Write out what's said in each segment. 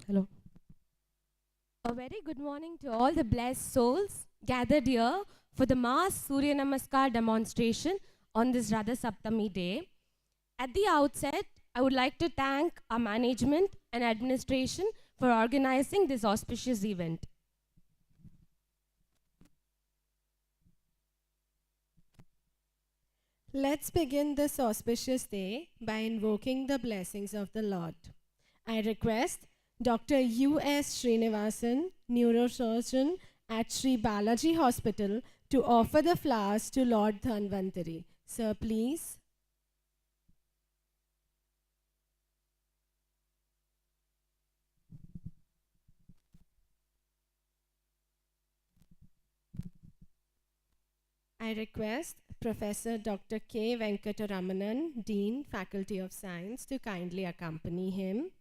Hello. A very good morning to all the blessed souls gathered here for the mass Surya Namaskar demonstration on this Radha Saptami day. At the outset, I would like to thank our management and administration for organizing this auspicious event. Let's begin this auspicious day by invoking the blessings of the Lord. I request Dr. U.S. Srinivasan, Neurosurgeon at Sri Balaji Hospital, to offer the flowers to Lord Dhanvantari. Sir, please. I request Professor Dr. K. Venkataramanan, Dean, Faculty of Science, to kindly accompany him.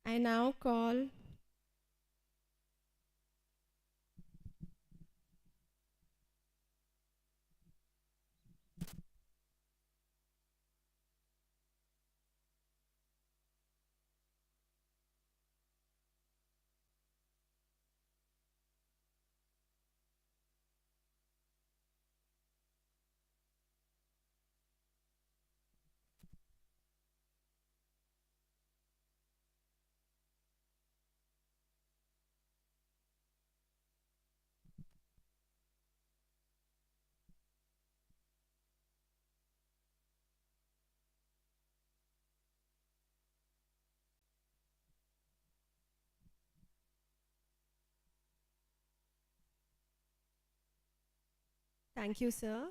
I now call Thank you, sir.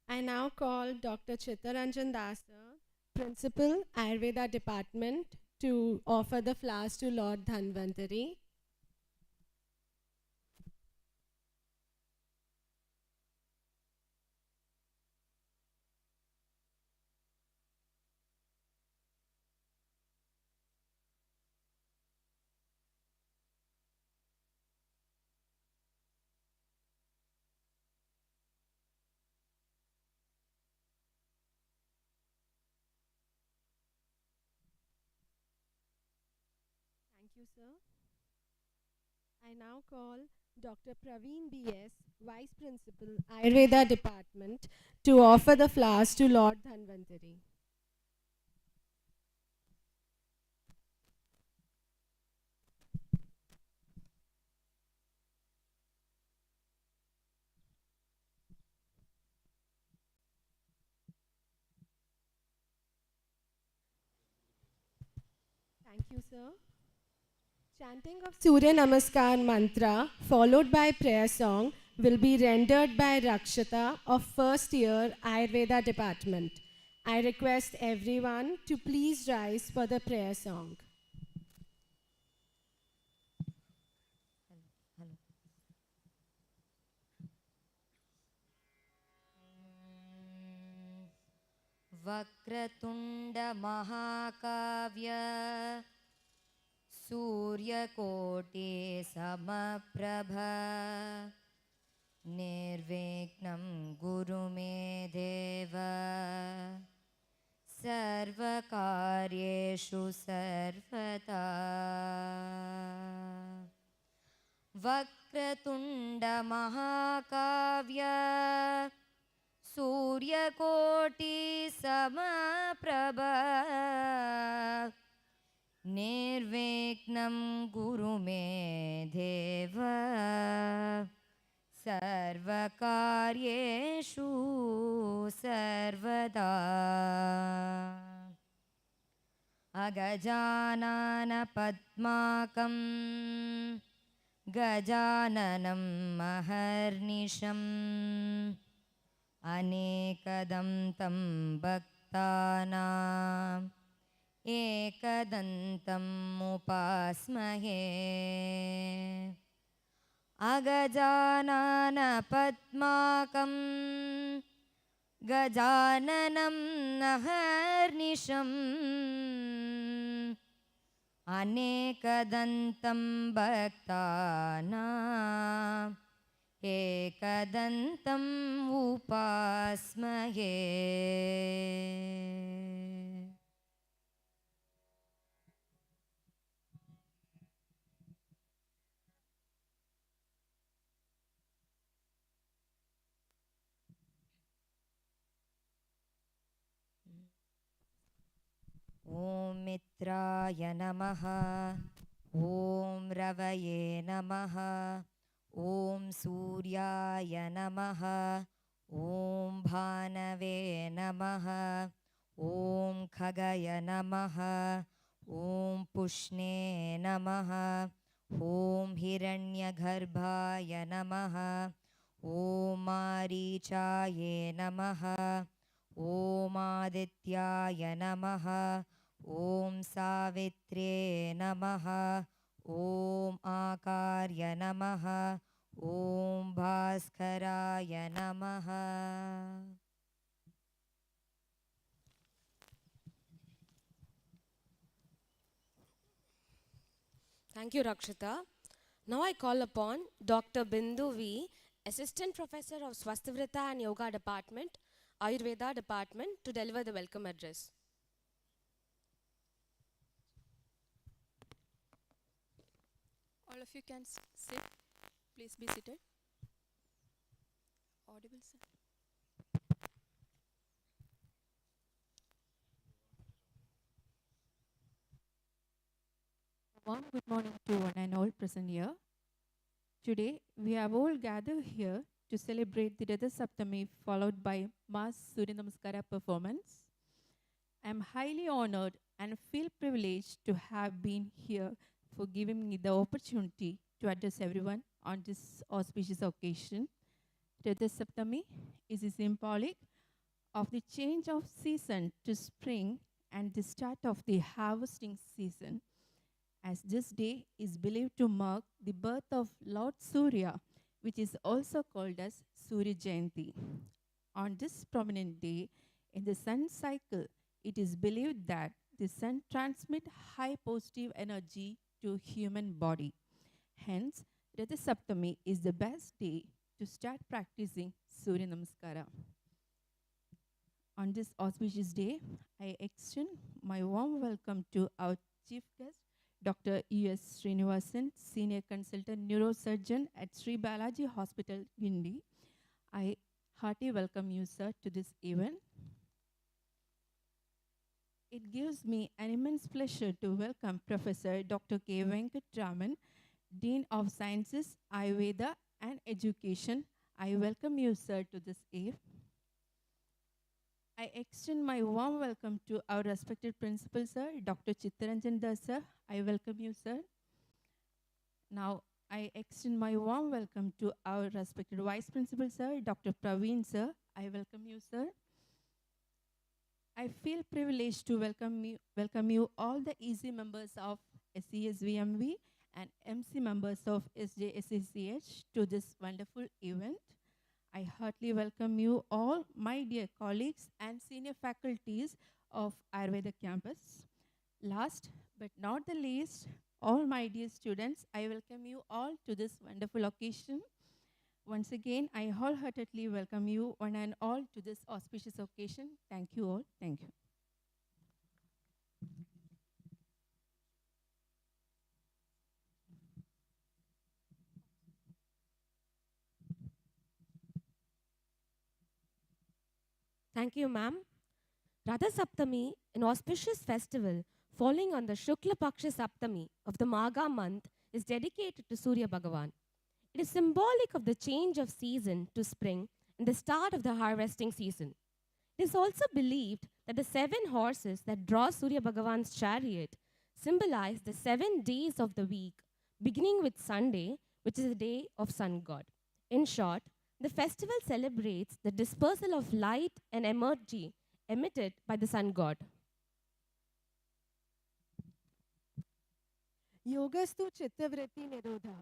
I now call Dr. Chittaranjan Das, sir, Principal, Ayurveda Department, to offer the flowers to Lord Dhanvantari. Thank you, sir. I now call Dr. Praveen B.S., Vice Principal, Ayurveda Department, to offer the flowers to Lord Dhanvantari. Thank you, sir. Chanting of Surya Namaskar mantra followed by prayer song will be rendered by Rakshita of first year Ayurveda department. I request everyone to please rise for the prayer song. वक्रतुण्ड महाकाव्य सूर्यकोटि समप्रभ निर्विघ्नं गुरु मे देव सर्वकार्येषु सर्वदा वक्रतुण्ड महाकाव्य सूर्यकोटि समप्रभ निर्विघ्नं गुरु मे देव सर्वकार्येषु सर्वदा अगजानन पद्माकं गजाननं महर्निशम् अनेकदन्तं भक्तानाम् एकदन्तम् उपास्महे अगजानन पद्माकं गजाननं महर्निशम् अनेकदन्तं भक्तानाम् एकदन्तम् उपास्महे। ॐ मित्राय नमः। ॐ रवये नमः। ॐ सूर्याय नमः। ॐ भानवे नमः। ॐ खगय नमः। ॐ पुष्णे नमः। ॐ हिरण्यगर्भाय नमः। ॐ मारीचाये नमः। ॐ आदित्याय नमः। ॐ सावित्र्ये नमः। ॐ आकार्य नमः। ॐ भास्कराय नमः। Thank you, Rakshita. Now I call upon Dr. Bindhu V, Assistant Professor of Swasthavritta and Yoga Department, Ayurveda Department, to deliver the welcome address. All of you can sit. Please be seated. Audible, sir. Warm good morning to one and all present here. Today, we have all gathered here to celebrate the Ratha Saptami followed by Mass Surya Namaskara performance. I am highly honored and feel privileged to have been here for giving me the opportunity to address everyone on this auspicious occasion. Ratha Saptami is symbolic of the change of season to spring and the start of the harvesting season, as this day is believed to mark the birth of Lord Surya, which is also called as Surya Jayanti. On this prominent day in the sun cycle, it is believed that the sun transmits high positive energy to human body. Hence, Ratha Saptami is the best day to start practicing Surya Namaskara. On this auspicious day, I extend my warm welcome to our chief guest, Dr. U.S. Srinivasan, Senior Consultant Neurosurgeon at Sri Balaji Hospital, Guindy. I heartily welcome you, sir, to this event. It gives me an immense pleasure to welcome Professor Dr. K. Venkatraman, Dean of Sciences, Ayurveda and Education. I welcome you, sir, to this event. I extend my warm welcome to our respected principal, sir, Dr. Chittaranjan Das, sir. I welcome you, sir. Now, I extend my warm welcome to our respected vice principal, sir, Dr. Praveen, sir. I welcome you, sir. I feel privileged to welcome you all the EC members of SCSVMV and MC members of SJSACH to this wonderful event. I heartily welcome you all, my dear colleagues and senior faculties of Ayurveda campus. Last but not the least, all my dear students, I welcome you all to this wonderful occasion. Once again, I wholeheartedly welcome you one and all to this auspicious occasion. Thank you all. Thank you. Thank you, ma'am. Radha Saptami, an auspicious festival falling on the Shukla Paksha Saptami of the Magha month, is dedicated to Surya Bhagavan. It is symbolic of the change of season to spring and the start of the harvesting season. It is also believed that the 7 horses that draw Surya Bhagavan's chariot symbolize the 7 days of the week, beginning with Sunday, which is the day of sun god. In short, the festival celebrates the dispersal of light and energy emitted by the sun god. Yogastu Chittavritti Nirodha.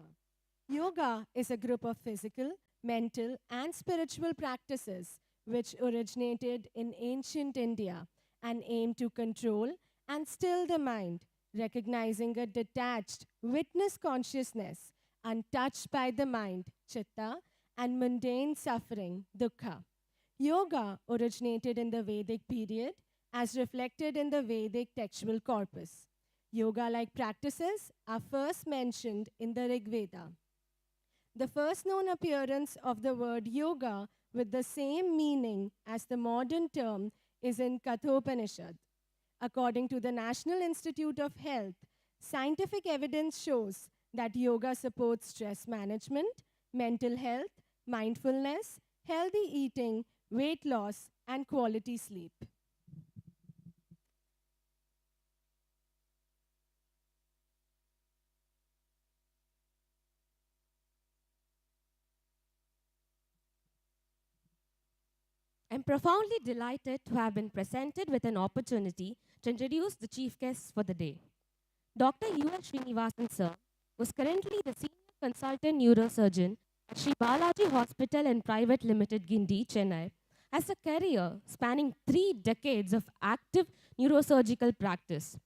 Yoga is a group of physical, mental, and spiritual practices which originated in ancient India and aim to control and still the mind, recognizing a detached, witness consciousness, untouched by the mind, chitta, and mundane suffering, dukkha. Yoga originated in the Vedic period as reflected in the Vedic textual corpus. Yoga-like practices are first mentioned in the Rig Veda. The first known appearance of the word yoga with the same meaning as the modern term is in Kathopanishad. According to the National Institute of Health, scientific evidence shows that yoga supports stress management, mental health, mindfulness, healthy eating, weight loss, and quality sleep. I'm profoundly delighted to have been presented with an opportunity to introduce the chief guests for the day. Dr. U.S. Srinivasan sir was currently the senior consultant neurosurgeon at Sri Balaji Hospital and Private Limited, Gindi, Chennai, has a career spanning 3 decades of active neurosurgical practice.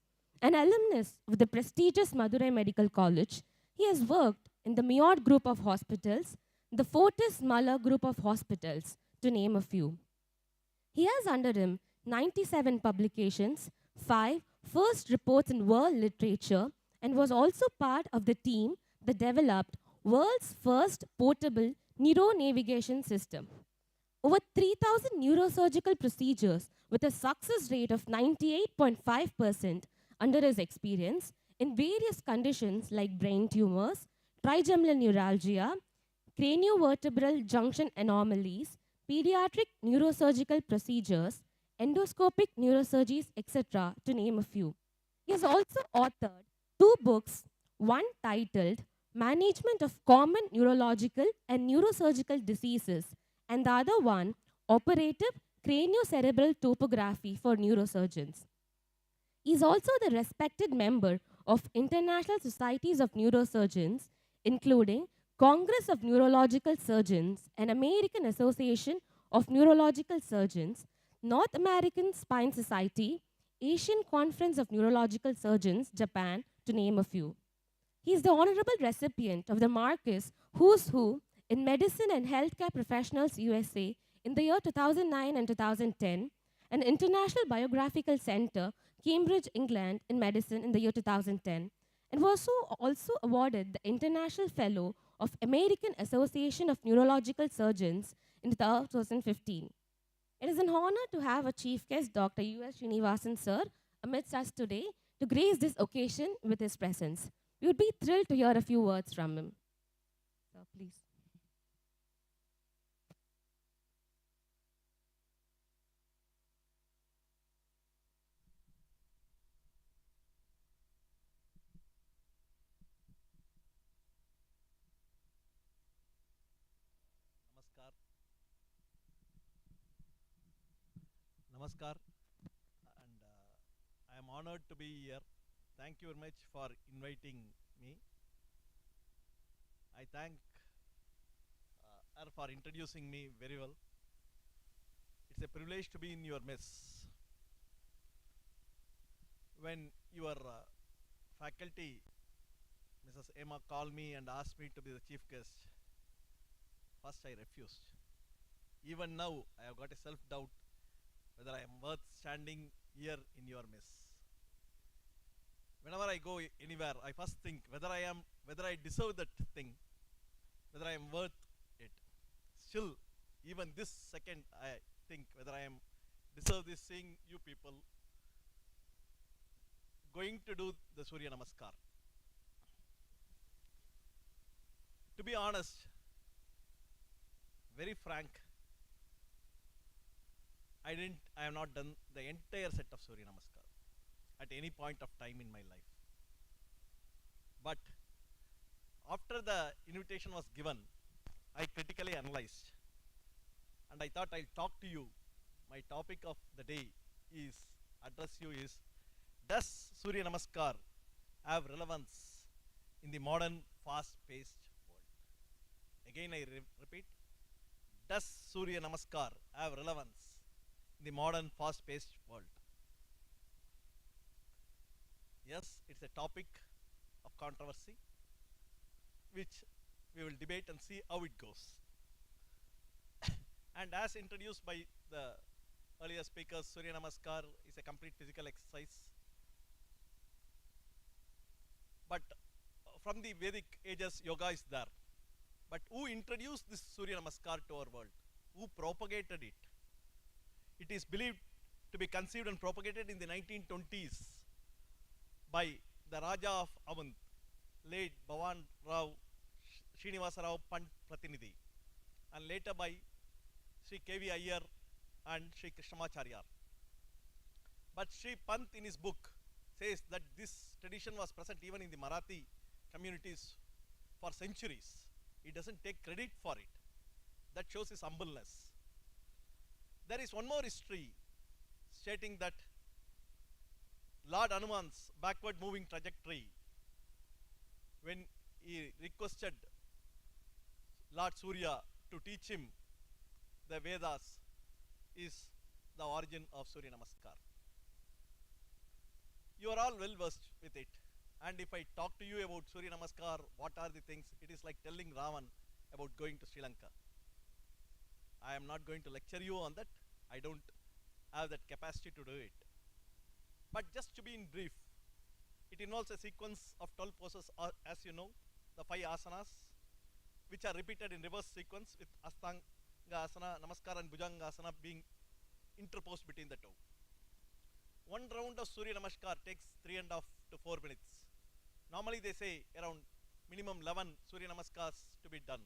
An alumnus of the prestigious Madurai Medical College, he has worked in the Meod Group of Hospitals, the Fortis Muller Group of Hospitals, to name a few. He has under him 97 publications, 5 first reports in world literature, and was also part of the team that developed world's first portable neuronavigation system. Over 3,000 neurosurgical procedures with a success rate of 98.5% under his experience in various conditions like brain tumors, trigeminal neuralgia, craniovertebral junction anomalies, pediatric neurosurgical procedures, endoscopic neurosurgeries, etc., to name a few. He has also authored 2 books, one titled Management of Common Neurological and Neurosurgical Diseases, and the other one, Operative Craniocerebral Topography for Neurosurgeons. He is also the respected member of International Societies of Neurosurgeons, including Congress of Neurological Surgeons and American Association of Neurological Surgeons, North American Spine Society, Asian Conference of Neurological Surgeons, Japan, to name a few. He is the honorable recipient of the Marcus Who's Who in Medicine and Healthcare Professionals USA in the year 2009 and 2010, and International Biographical Center, Cambridge, England, in Medicine in the year 2010, and was also awarded the International Fellow of American Association of Neurological Surgeons in 2015. It is an honor to have a chief guest, Dr. U.S. Srinivasan sir, amidst us today to grace this occasion with his presence. We would be thrilled to hear a few words from him. Sir, please. Namaskar. Namaskar. And I am honored to be here. Thank you very much for inviting me. I thank her for introducing me very well. It's a privilege to be in your mess. When your faculty, Mrs. Emma, called me and asked me to be the chief guest, first I refused. Even now, I have got a self-doubt whether I am worth standing here in your mess. Whenever I go anywhere, I first think whether I deserve that thing, whether I am worth it. Still, even this second, I think whether I am deserve this, seeing you people going to do the Surya Namaskar. To be honest, very frank, I have not done the entire set of Surya Namaskar at any point of time in my life. But after the invitation was given, I critically analyzed and I thought I'll talk to you. My topic of the day is, address you is, does Surya Namaskar have relevance in the modern fast-paced world? Again I repeat, does Surya Namaskar have relevance in the modern fast-paced world? Yes, it's a topic of controversy which we will debate and see how it goes. And as introduced by the earlier speakers, Surya Namaskar is a complete physical exercise. But from the Vedic ages, yoga is there. But who introduced this Surya Namaskar to our world? Who propagated it? It is believed to be conceived and propagated in the 1920s by the Raja of Avandh, late Bhavan Rao Srinivasan Rao Pant Pratinidhi, and later by Sri K.V. Iyer and Sri Krishnamacharya. But Sri Pant in his book says that this tradition was present even in the Marathi communities for centuries. He doesn't take credit for it. That shows his humbleness. There is one more history stating that Lord Hanuman's backward moving trajectory, when he requested Lord Surya to teach him the Vedas, is the origin of Surya Namaskar. You are all well versed with it. And if I talk to you about Surya Namaskar, what are the things, it is like telling Ravan about going to Sri Lanka. I am not going to lecture you on that. I don't have that capacity to do it. But just to be in brief, it involves a sequence of 12 poses, as you know, the 5 asanas, which are repeated in reverse sequence with Astanga asana, Namaskar and Bhujanga asana being interposed between the two. One round of Surya Namaskar takes 3.5 to 4 minutes. Normally they say around minimum 11 Surya Namaskars to be done.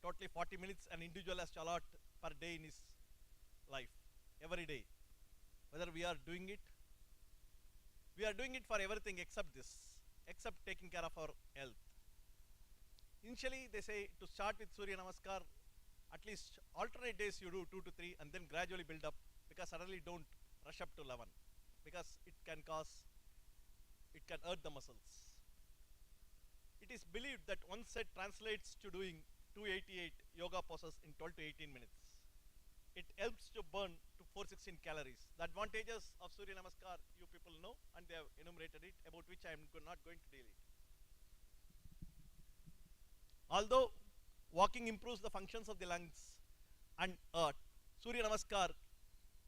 Totally 40 minutes an individual has to allot per day in his life, every day. Whether we are doing it for everything except this, except taking care of our health. Initially they say to start with Surya Namaskar, at least alternate days you do 2 to 3 and then gradually build up, because suddenly don't rush up to 11, because it can hurt the muscles. It is believed that one set translates to doing 288 yoga poses in 12 to 18 minutes. It helps to burn to 416 calories. The advantages of Surya Namaskar you people know, and they have enumerated it, about which I am not going to deal it. Although walking improves the functions of the lungs and heart, Surya Namaskar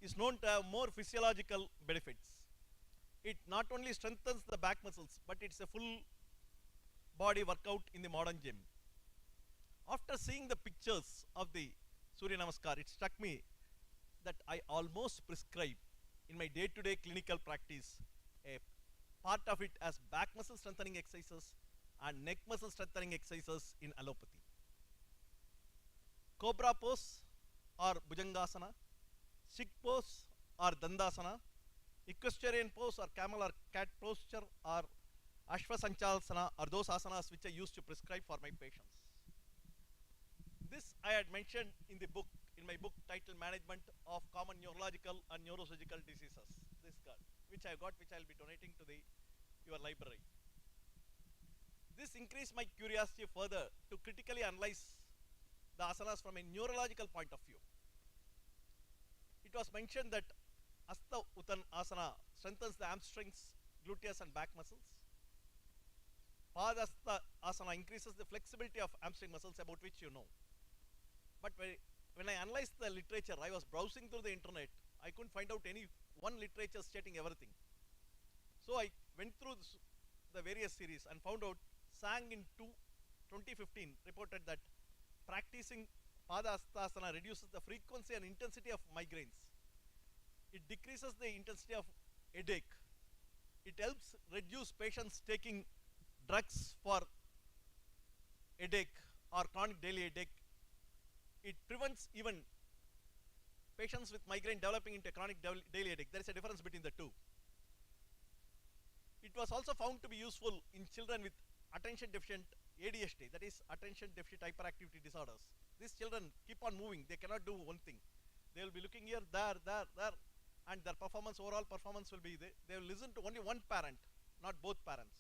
is known to have more physiological benefits. It not only strengthens the back muscles, but it's a full body workout in the modern gym. After seeing the pictures of the Surya Namaskar, it struck me that I almost prescribe in my day-to-day clinical practice a part of it as back muscle strengthening exercises and neck muscle strengthening exercises in allopathy. Cobra pose or Bhujangasana, stick pose or Dandasana, equestrian pose or camel or cat posture or Ashvasanchalasana are those asanas which I used to prescribe for my patients. This I had mentioned in my book titled Management of Common Neurological and Neurosurgical Diseases, this card, which I got, which I will be donating to your library. This increased my curiosity further to critically analyze the asanas from a neurological point of view. It was mentioned that Asta Uttan Asana strengthens the hamstrings, gluteus and back muscles. Padasta Asana increases the flexibility of hamstring muscles, about which you know. But when I analyzed the literature, I was browsing through the internet, I couldn't find out any one literature stating everything. So I went through the various series and found out Sang in 2015 reported that practicing Padastasana reduces the frequency and intensity of migraines. It decreases the intensity of headache. It helps reduce patients taking drugs for headache or chronic daily headache. It prevents even patients with migraine developing into chronic daily headache. There is a difference between the two. It was also found to be useful in children with attention deficient ADHD, that is attention deficit hyperactivity disorders. These children keep on moving, they cannot do one thing. They will be looking here, there, and their performance, overall performance will be, they will listen to only one parent, not both parents.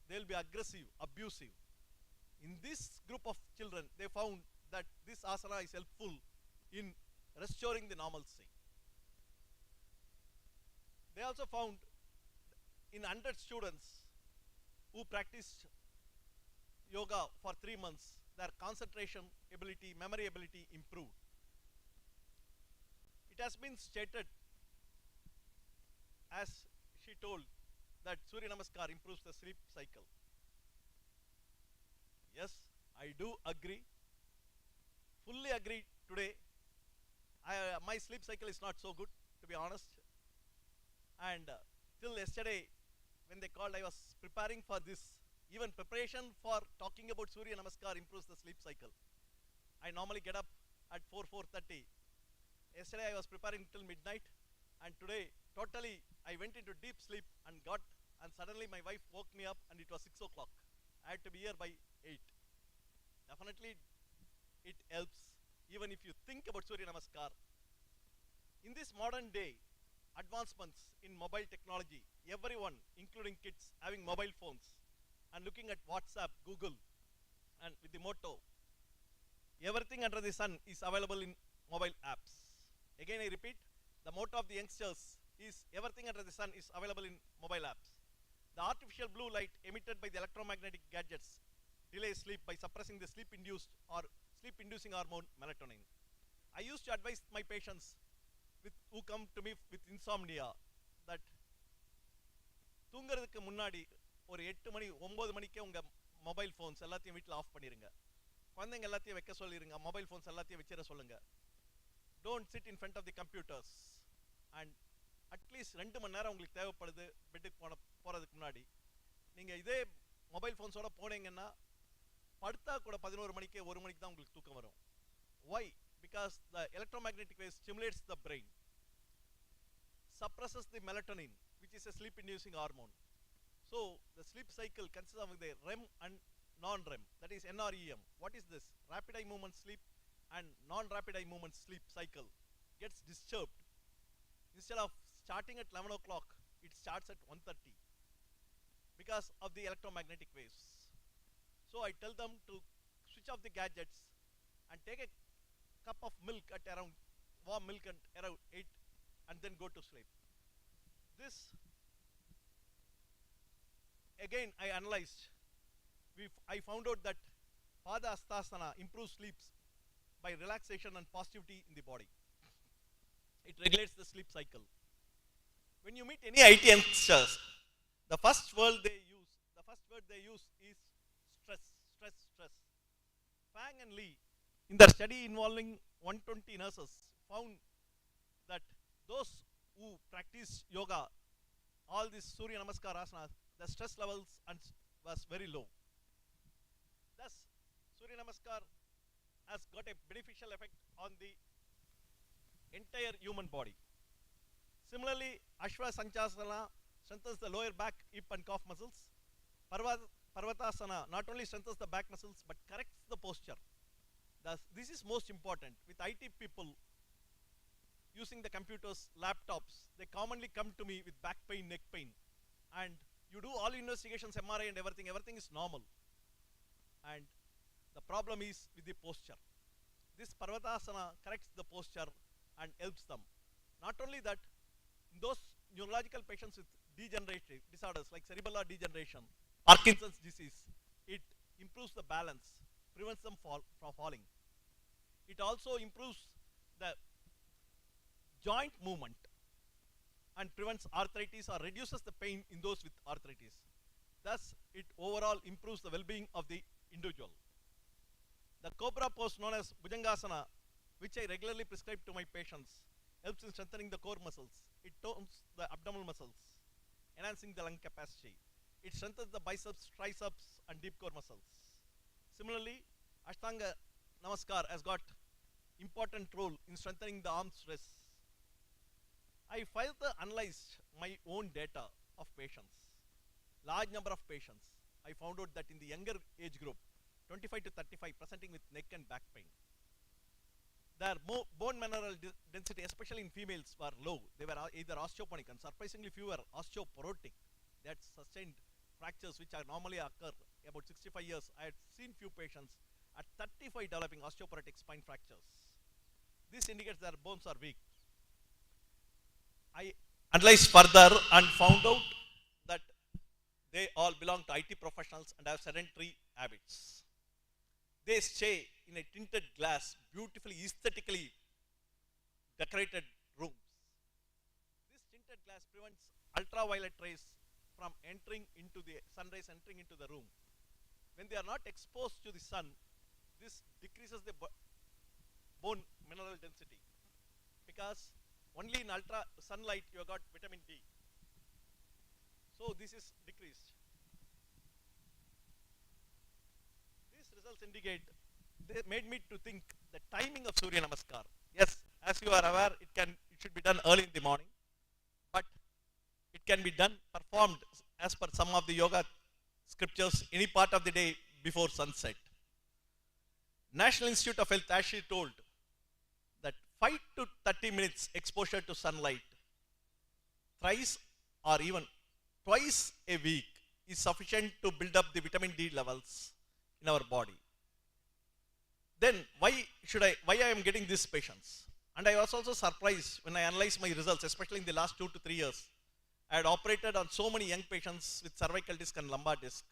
They will be aggressive, abusive. In this group of children, they found that this asana is helpful in restoring the normalcy. They also found in 100 students who practiced yoga for 3 months, their concentration ability, memory ability improved. It has been stated, as she told, that Surya Namaskar improves the sleep cycle. Yes, I do agree, fully agree today. My sleep cycle is not so good, to be honest. And till yesterday, when they called, I was preparing for this. Even preparation for talking about Surya Namaskar improves the sleep cycle. I normally get up at 4:30. Yesterday I was preparing till midnight, and today totally I went into deep sleep and suddenly my wife woke me up and it was 6 o'clock. I had to be here by 8. Definitely it helps, even if you think about Surya Namaskar. In this modern day, advancements in mobile technology, everyone, including kids, having mobile phones and looking at WhatsApp, Google, and with the motto, everything under the sun is available in mobile apps. Again I repeat, the motto of the youngsters is everything under the sun is available in mobile apps. The artificial blue light emitted by the electromagnetic gadgets delays sleep by suppressing the sleep-inducing hormone melatonin. I used to advise my patients who come to me with insomnia that தூங்குறதுக்கு முன்னாடி ஒரு 8 மணி 9 மணிக்கே உங்க mobile phones எல்லாத்தையும் வீட்டில் of பண்ணிருங்க. குழந்தைங்க எல்லாத்தையும் வைக்க சொல்லிருங்க. மொபைல் ஃபோன்ஸ் எல்லாத்தையும் வச்சிட சொல்லுங்க. Don't sit in front of the computers. And at least 2 மணி நேரம் உங்களுக்கு தேவைப்படுது பெட்டுக்கு போகிறதுக்கு முன்னாடி. நீங்கள் இதே மொபைல் ஃபோன்ஸோட போனீங்கன்னா படுத்தா கூட 11 மணிக்கு 1 மணிக்கு தான் உங்களுக்கு தூக்கம் வரும். Why? Because the electromagnetic wave stimulates the brain, suppresses the melatonin, which is a sleep-inducing hormone. So the sleep cycle consists of the REM and non-REM, that is NREM. What is this? Rapid eye movement sleep and non-rapid eye movement sleep cycle gets disturbed. Instead of starting at 11 o'clock, it starts at 1:30 because of the electromagnetic waves. So I tell them to switch off the gadgets and take a cup of milk at around warm milk at around 8 and then go to sleep. This again I analyzed. I found out that Pada Astasana improves sleeps by relaxation and positivity in the body. It regulates the sleep cycle. When you meet any IT youngsters, the first word they use is stress. Fang and Lee, in their study involving 120 nurses, found that those who practice yoga, all these Surya Namaskar asanas, the stress levels was very low. Thus, Surya Namaskar has got a beneficial effect on the entire human body. Similarly, Ashwa Sanchasana strengthens the lower back, hip and calf muscles. Parvatasana not only strengthens the back muscles but corrects the posture. Thus, this is most important. With IT people using the computers, laptops, they commonly come to me with back pain, neck pain, and you do all investigations, MRI and everything is normal, and the problem is with the posture. This Parvatasana corrects the posture and helps them. Not only that, in those neurological patients with degenerative disorders like cerebellar degeneration, Parkinson's disease, it improves the balance, prevents them from falling. It also improves the joint movement and prevents arthritis or reduces the pain in those with arthritis. Thus, it overall improves the well-being of the individual. The cobra pose known as Bhujangasana, which I regularly prescribe to my patients, helps in strengthening the core muscles. It tones the abdominal muscles, enhancing the lung capacity. It strengthens the biceps, triceps and deep core muscles. Similarly, Ashtanga Namaskar has got important role in strengthening the arm stress. I further analyzed my own data of patients, large number of patients. I found out that in the younger age group, 25 to 35, presenting with neck and back pain, their bone mineral density, especially in females, were low. They were either osteopenic and surprisingly few were osteoporotic. They had sustained fractures which are normally occur about 65 years. I had seen few patients at 35 developing osteoporotic spine fractures. This indicates their bones are weak. I analyzed further and found out that they all belong to IT professionals and have sedentary habits. They stay in a tinted glass, beautifully, aesthetically decorated as prevents ultraviolet rays from entering into the sun rays entering into the room. When they are not exposed to the sun, this decreases the bone mineral density, because only in ultra sunlight you have got vitamin D. So this is decreased. These results indicate, they made me to think the timing of Surya Namaskar. Yes, as you are aware, it should be done early in the morning, but it can be done, performed as per some of the yoga scriptures any part of the day before sunset. National Institute of Health actually told that 5 to 30 minutes exposure to sunlight thrice or even twice a week is sufficient to build up the vitamin D levels in our body. Then why I am getting these patients? And I was also surprised when I analyzed my results, especially in the last 2 to 3 years. I had operated on so many young patients with cervical disc and lumbar disc,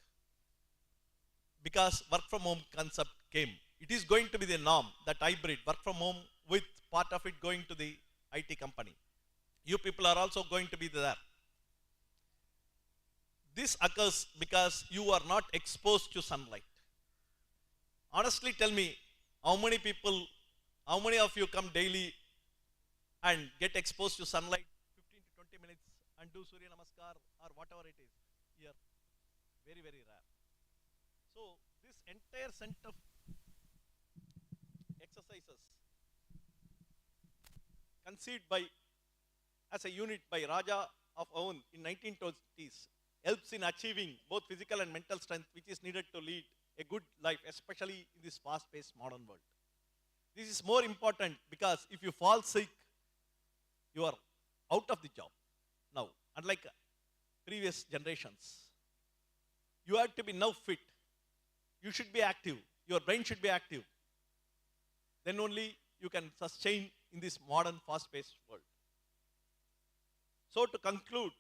because work from home concept came. It is going to be the norm, that hybrid work from home with part of it going to the IT company. You people are also going to be there. This occurs because you are not exposed to sunlight. Honestly tell me, how many of you come daily and get exposed to sunlight 15 to 20 minutes and do Surya Namaskar or whatever it is here? Very, very rare. So this entire set of exercises conceived as a unit by Raja of Aund in 1920s helps in achieving both physical and mental strength which is needed to lead a good life, especially in this fast-paced modern world. This is more important because if you fall sick, you are out of the job. Now, unlike previous generations, you have to be now fit. You should be active. Your brain should be active. Then only you can sustain in this modern fast-paced world. So to conclude,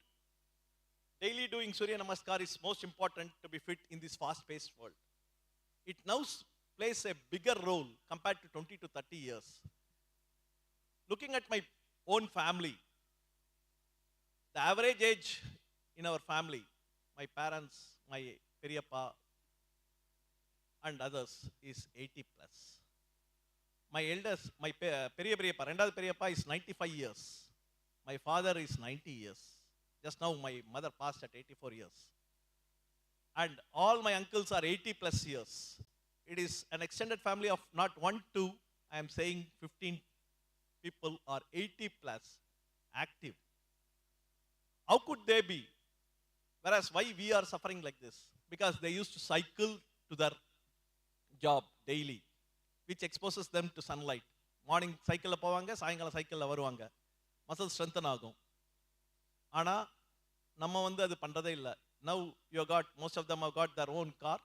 daily doing Surya Namaskar is most important to be fit in this fast-paced world. It now plays a bigger role compared to 20 to 30 years. Looking at my own family, the average age in our family, my parents, my Periyappa and others, is 80 plus. My eldest, my Periyappa, Rendavathu Periyappa is 95 years. My father is 90 years. Just now my mother passed at 84 years. And all my uncles are 80 plus years. It is an extended family of not 1, 2, I am saying 15 people are 80 plus active. How could they be? Whereas why we are suffering like this? Because they used to cycle to their job daily, which exposes them to sunlight. Morning cycle povanga, saayangala cycle varuvanga. Muscle strengthen agum. Ana நம்ம வந்து அது பண்றதே இல்ல. Now you got, most of them have got their own car,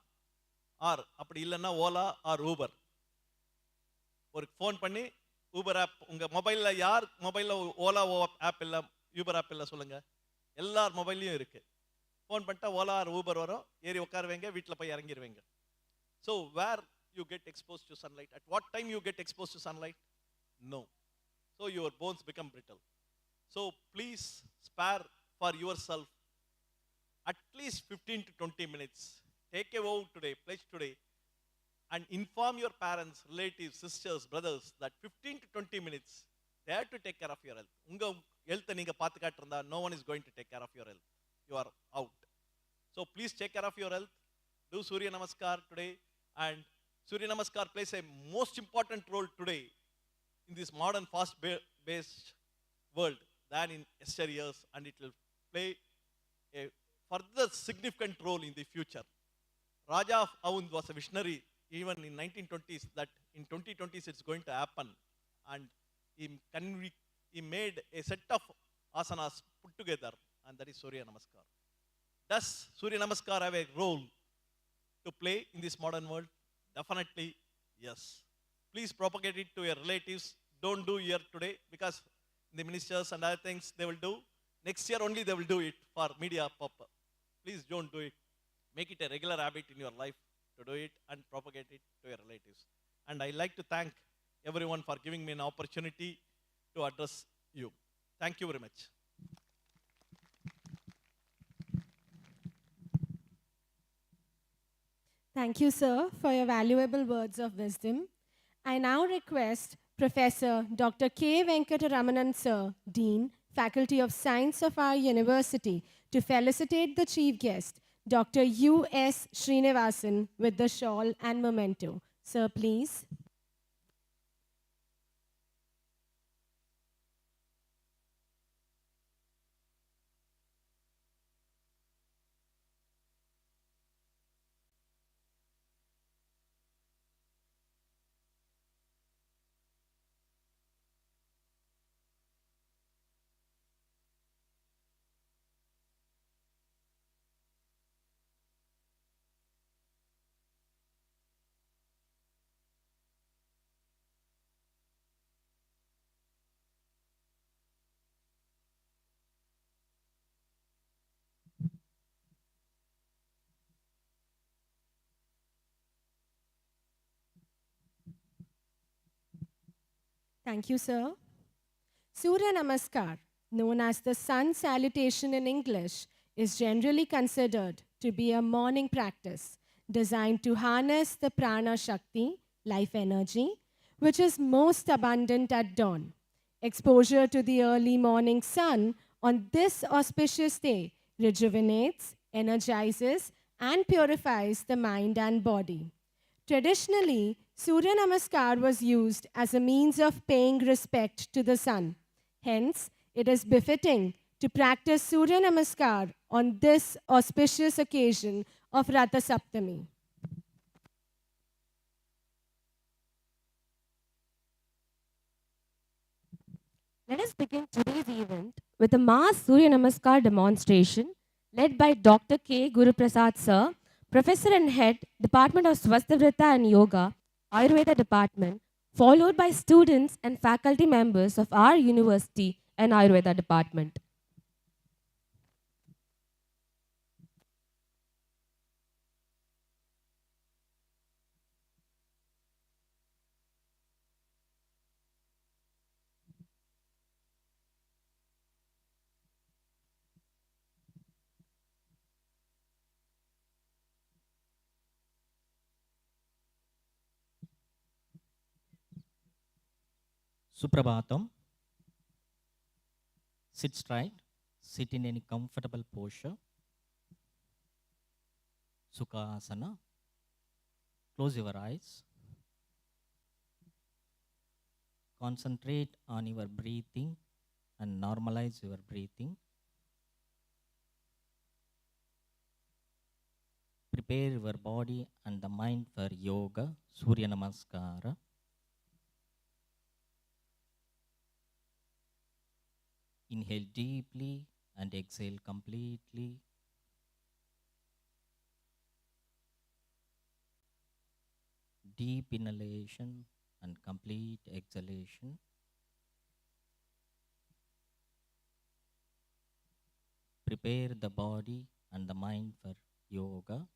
or அப்படி இல்லைன்னா Ola R Uber. ஒரு phone பண்ணி Uber app, உங்கள் மொபைலில் யார் மொபைலில் ஓலா ஆப் இல்லை, ஊபர் ஆப் இல்லை சொல்லுங்கள். எல்லார் மொபைல்லையும் இருக்குது. ஃபோன் பண்ணிட்டா ஓலா ஆர் ஊபர் வரும், ஏறி உட்காருவீங்க, வீட்டில் போய் இறங்கிடுவீங்க. So where you get expose to sunlight? At what time you get expose to sunlight? No. So your bones become brittle. So please spare for yourself at least 15 to 20 minutes. Take a vow today, pledge today, and inform your parents, relatives, sisters, brothers that 15 to 20 minutes they have to take care of your health. Unga health neenga paathukaattirundha, no one is going to take care of your health. You are out. So please take care of your health. Do Surya Namaskar today, and Surya Namaskar plays a most important role today in this modern fast-based world than in yesteryears years, and it will play a further significant role in the future. Raja of Aund was a visionary even in 1920s that in 2020s it's going to happen, and he made a set of asanas put together, and that is Surya Namaskar. Does Surya Namaskar have a role to play in this modern world? Definitely yes. Please propagate it to your relatives. Don't do here today, because the ministers and other things they will do. Next year only they will do it for media purpose. Please don't do it. Make it a regular habit in your life to do it and propagate it to your relatives. And I like to thank everyone for giving me an opportunity to address you. Thank you very much. Thank you, sir, for your valuable words of wisdom. I now request Professor Dr. K. Venkataramanan, sir, Dean, Faculty of Science of our university, to felicitate the chief guest, Dr. U.S. Srinivasan, with the shawl and memento. Sir, please. Thank you, sir. Surya Namaskar, known as the sun salutation in English, is generally considered to be a morning practice designed to harness the prana shakti, life energy, which is most abundant at dawn. Exposure to the early morning sun on this auspicious day rejuvenates, energizes, and purifies the mind and body. Traditionally, Surya Namaskar was used as a means of paying respect to the sun. Hence, it is befitting to practice Surya Namaskar on this auspicious occasion of Ratha Saptami. Let us begin today's event with a mass Surya Namaskar demonstration led by Dr. K. Guruprasad sir, Professor and Head, Department of Swasthavritta and Yoga, Ayurveda Department, followed by students and faculty members of our university and Ayurveda Department. Suprabhatam. Sit straight. Sit in any comfortable posture. Sukhasana. Close your eyes. Concentrate on your breathing and normalize your breathing. Prepare your body and the mind for yoga, Surya Namaskara. Inhale deeply and exhale completely. Deep inhalation and complete exhalation. Prepare the body and the mind for yoga.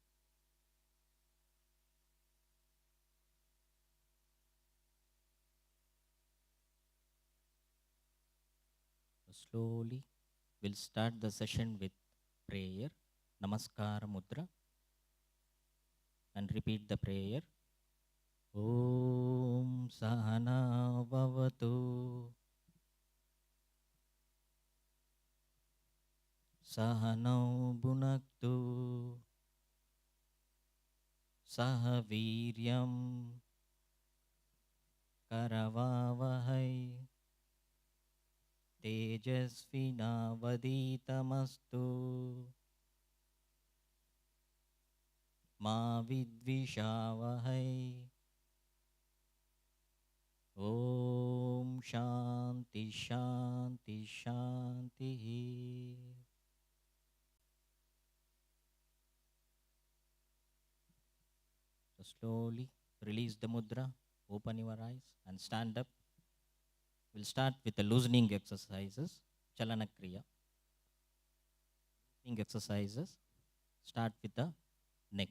Slowly, we'll start the session with prayer, Namaskara Mudra, and repeat the prayer. Om Sahana Bhavatu Sahanau Bhunaktu Sahaviryam Karavavahai Tejasvinavaditamastu Ma Vidvishavahai. Om Shanti Shanti Shanti. So slowly release the mudra, open your eyes and stand up. We'll start with the loosening exercises, Chalana Kriya. Loosening exercises, start with the neck.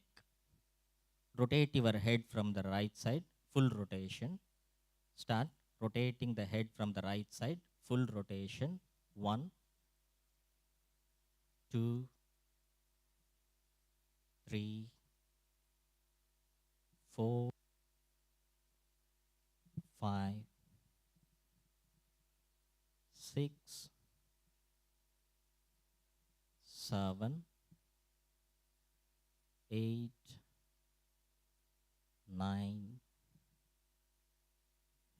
Rotate your head from the right side, full rotation. Start rotating the head from the right side, full rotation. 1, 2, 3, 4, 5, 6, 7, 8, 9,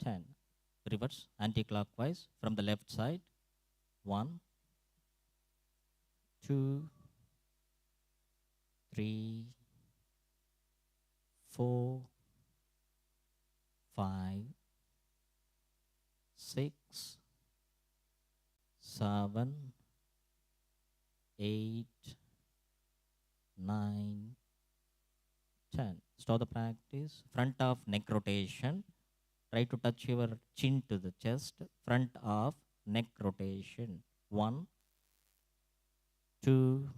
10. Reverse anti-clockwise from the left side. 1, 2, 3, 4, 5, 6, 7, 8, 9, 10. Stop the practice. Front of neck rotation. Try to touch your chin to the chest. Front of neck rotation. 1, 2,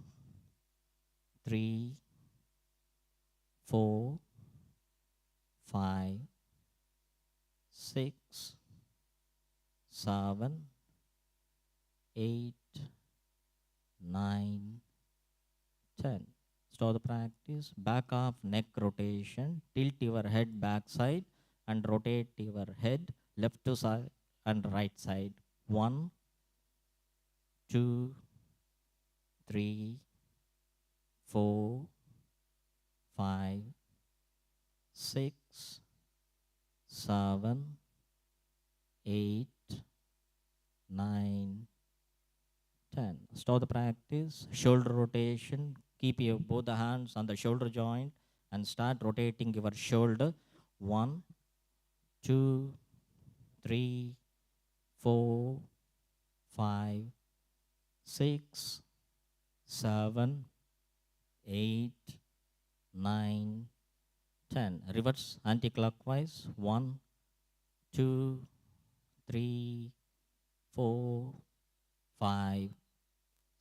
3, 4, 5, 6, 7, 8, 9, 10. Stop the practice. Back of neck rotation. Tilt your head back side and rotate your head left to side and right side. 1, 2, 3, 4, 5, 6, 7, 8, 9, 10. Stop the practice. Shoulder rotation. Keep your both the hands on the shoulder joint and start rotating your shoulder. 1, 2, 3, 4, 5, 6, 7, 8, 9, 10. Reverse anti-clockwise. 1, 2, 3, 4, 5,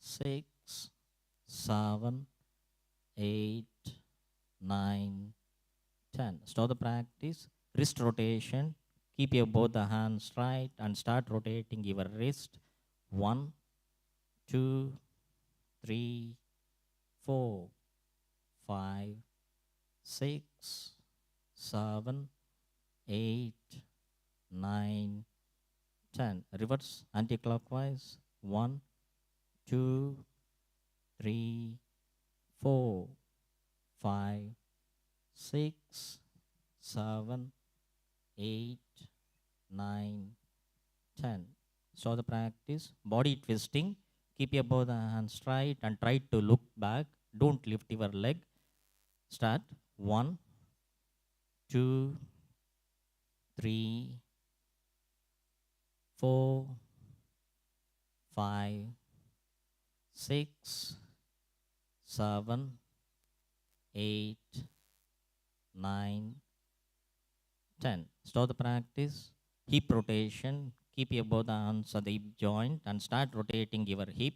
6, 7, 8, 9, 10. Stop the practice. Wrist rotation. Keep your both the hands straight and start rotating your wrist. 1, 2, 3, 4, 5, 6, 7, 8, 9, 10. Reverse anti-clockwise. 1, 2, 3, 4, 5, 6, 7, 8, 9, 10. So the practice. Body twisting. Keep your both hands straight and try to look back. Don't lift your leg. Start. 1, 2, 3, 4, 5, 6, 7, 8, 9, 10. Stop the practice. Hip rotation. Keep your both hands on the hip joint and start rotating your hip.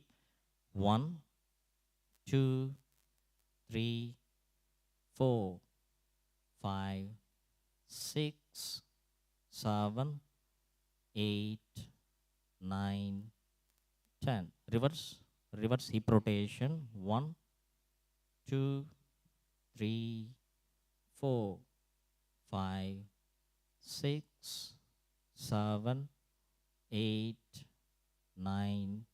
1, 2, 3, 4, 5, 6, 7, 8, 9, 10. Reverse hip rotation. 1, 2, 3, 4, 5, 6, 7, 8, 9,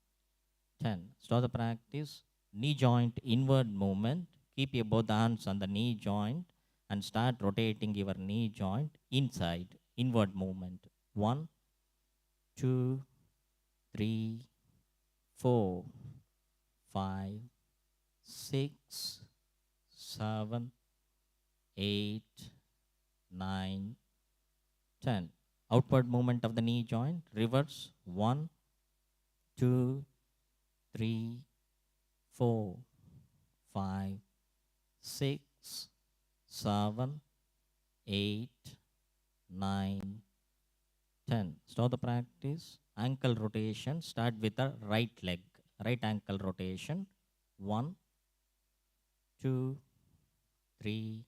10. Stop the practice. Knee joint inward movement. Keep your both hands on the knee joint and start rotating your knee joint inside. Inward movement. 1, 2, 3, 4, 5, 6, 7, 8, 9, 10. Outward movement of the knee joint. Reverse. 1, 2, 3, 4, 5, 6, 7, 8, 9, 10. Stop the practice. Ankle rotation. Start with the right leg. Right ankle rotation. 1, 2, 3,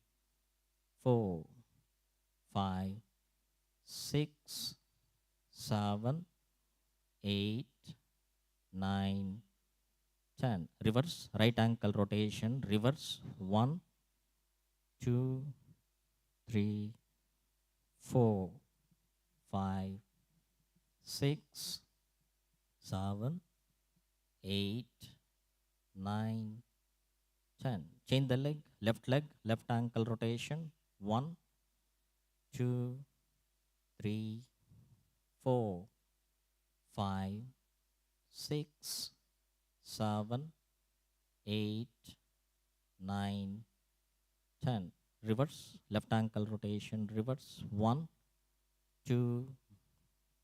4, 5, 6, 7, 8, 9, 10. Reverse. Right ankle rotation. Reverse. 1, 2, 3, 4, 5, 6, 7, 8, 9, 10. Change the leg, left ankle rotation. 1, 2, 3, 4, 5, 6, 7, 8, 9, 10. Reverse, left ankle rotation, reverse. 1, 2,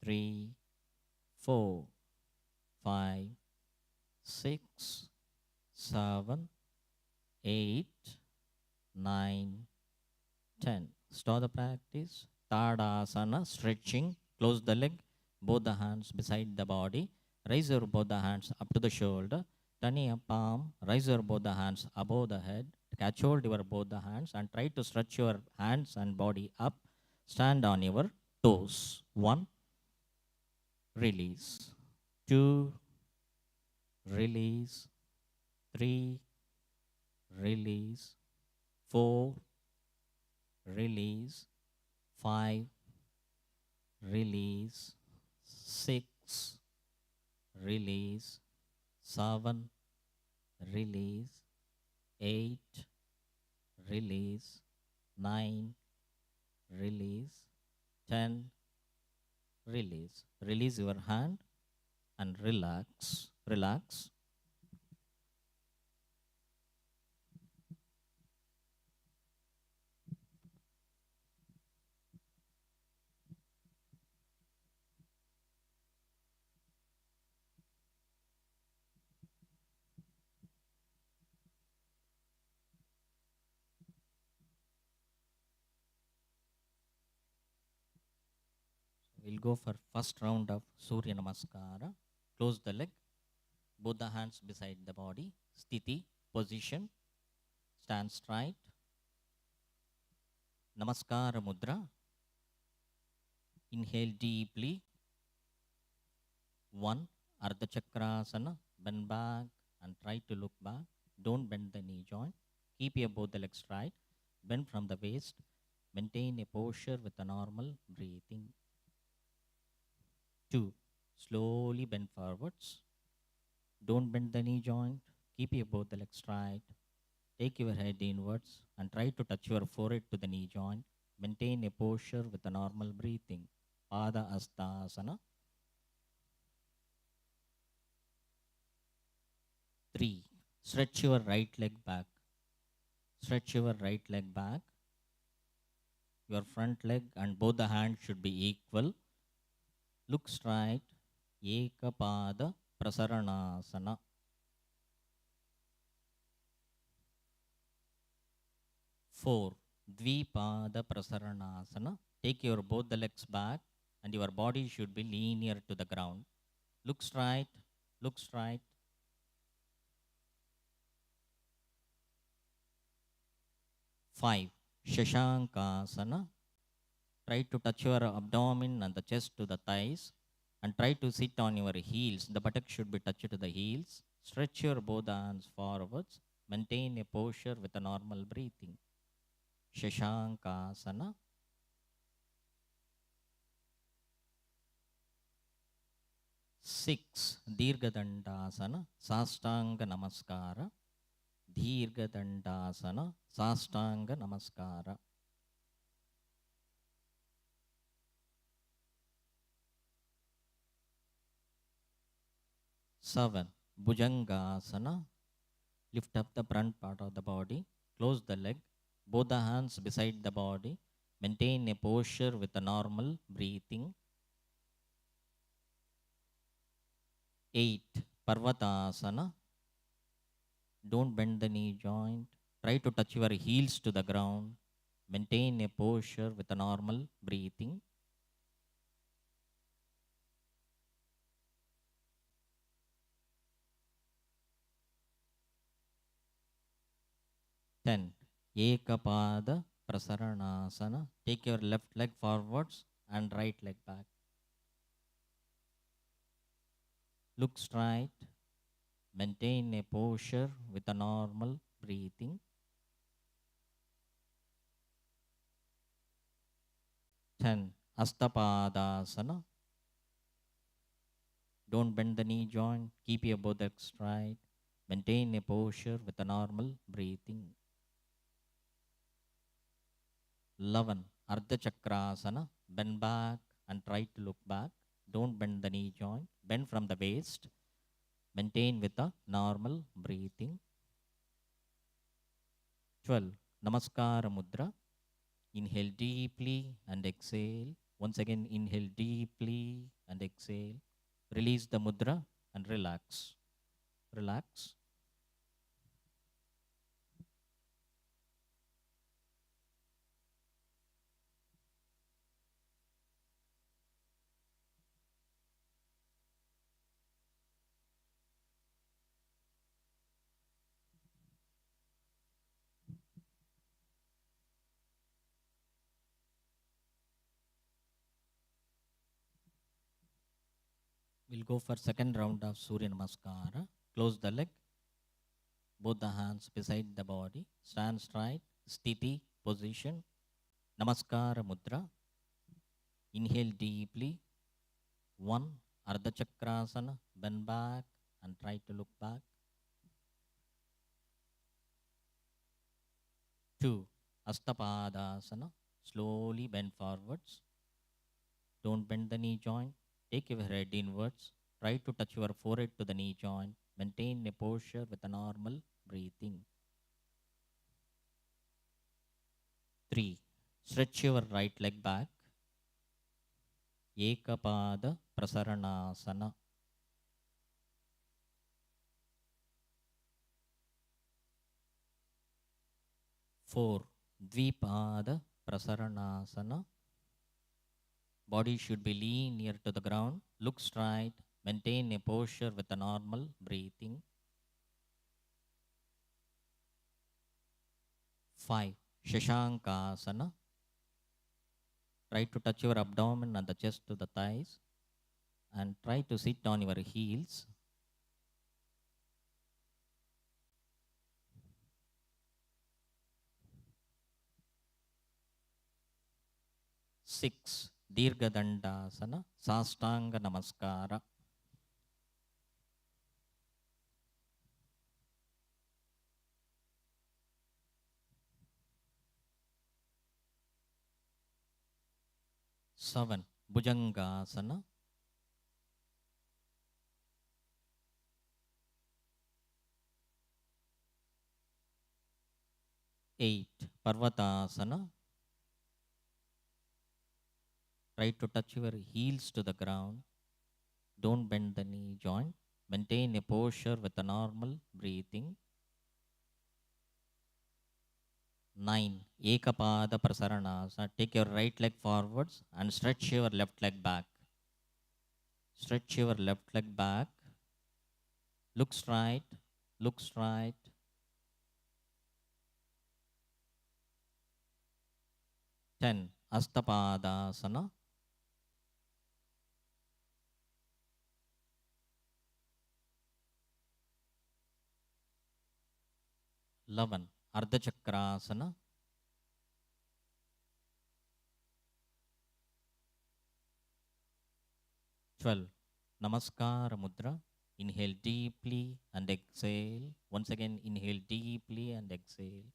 3, 4, 5, 6, 7, 8, 9, 10. Start the practice. Tadasana, stretching. Close the leg, both the hands beside the body. Raise your both the hands up to the shoulder. Turn your palm, raise your both the hands above the head. Catch hold your both the hands and try to stretch your hands and body up. Stand on your toes. 1, release. 2, release. 3, release. 4, release. 5, release. 6, release. 7, release. 8, release. 9, release. 10, release. Release your hand and relax. Relax. We'll go for first round of Surya Namaskara. Close the leg, both the hands beside the body. Sthiti, position. Stand straight. Namaskara Mudra. Inhale deeply. 1, Ardha Chakrasana. Bend back and try to look back. Don't bend the knee joint. Keep your both the legs straight. Bend from the waist. Maintain a posture with a normal breathing. 2, slowly bend forwards. Don't bend the knee joint. Keep your both the legs straight. Take your head inwards and try to touch your forehead to the knee joint. Maintain a posture with a normal breathing. Pada Astasana. 3, stretch your right leg back. Stretch your right leg back. Your front leg and both the hands should be equal. Look straight. Ekapada Prasaranasana. 4, Dvipada Prasaranasana. Take your both the legs back and your body should be linear to the ground. Look straight. Look straight. 5, Shashankasana. Try to touch your abdomen and the chest to the thighs and try to sit on your heels. The buttocks should be touched to the heels. Stretch your both hands forwards. Maintain a posture with a normal breathing. Shashankasana. 6, Dirghadandasana. Sastanga Namaskara. Dirghadandasana. Sastanga Namaskara. 7, Bhujangasana. Lift up the front part of the body. Close the leg. Both the hands beside the body. Maintain a posture with a normal breathing. 8, Parvatasana. Don't bend the knee joint. Try to touch your heels to the ground. Maintain a posture with a normal breathing. 10, Ekapada Prasaranasana. Take your left leg forwards and right leg back. Look straight. Maintain a posture with a normal breathing. 10. Astapadasana. Don't bend the knee joint. Keep your buttocks straight. Maintain a posture with a normal breathing. 11. Ardha Chakrasana. Bend back and try to look back. Don't bend the knee joint. Bend from the waist. Maintain with a normal breathing. 12. Namaskara Mudra. Inhale deeply and exhale. Once again, inhale deeply and exhale. Release the mudra and relax. Relax. We'll go for second round of Surya Namaskara. Close the leg. Both the hands beside the body. Stand straight. Sthiti position. Namaskara Mudra. Inhale deeply. 1. Ardha Chakrasana. Bend back and try to look back. 2. Astapadasana. Slowly bend forwards. Don't bend the knee joint. Take your head inwards. Try to touch your forehead to the knee joint. Maintain a posture with a normal breathing. 3. Stretch your right leg back. Ekapada Prasaranasana. 4. Dvipada Prasaranasana. Body should be lean near to the ground. Look straight. Maintain a posture with a normal breathing. 5. Shashankasana. Try to touch your abdomen and the chest to the thighs. And try to sit on your heels. 6. Dirgha Dandasana. Sastanga Namaskara. 7. Bhujangasana. 8. Parvatasana. Try to touch your heels to the ground. Don't bend the knee joint. Maintain a posture with a normal breathing. 9. Ekapada Prasaranasana. Take your right leg forwards and stretch your left leg back. Stretch your left leg back. Look straight. Look straight. 10. Astapadasana. 11. Ardha Chakrasana. 12. Namaskara Mudra. Inhale deeply and exhale. Once again, inhale deeply and exhale.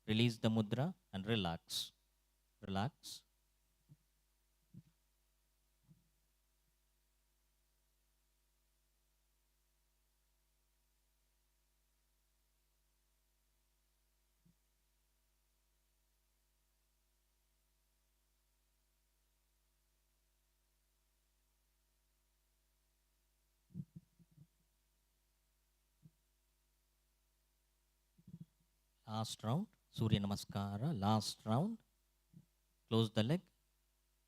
Release the mudra and relax. Relax. Last round, Surya Namaskara. Last round. Close the leg.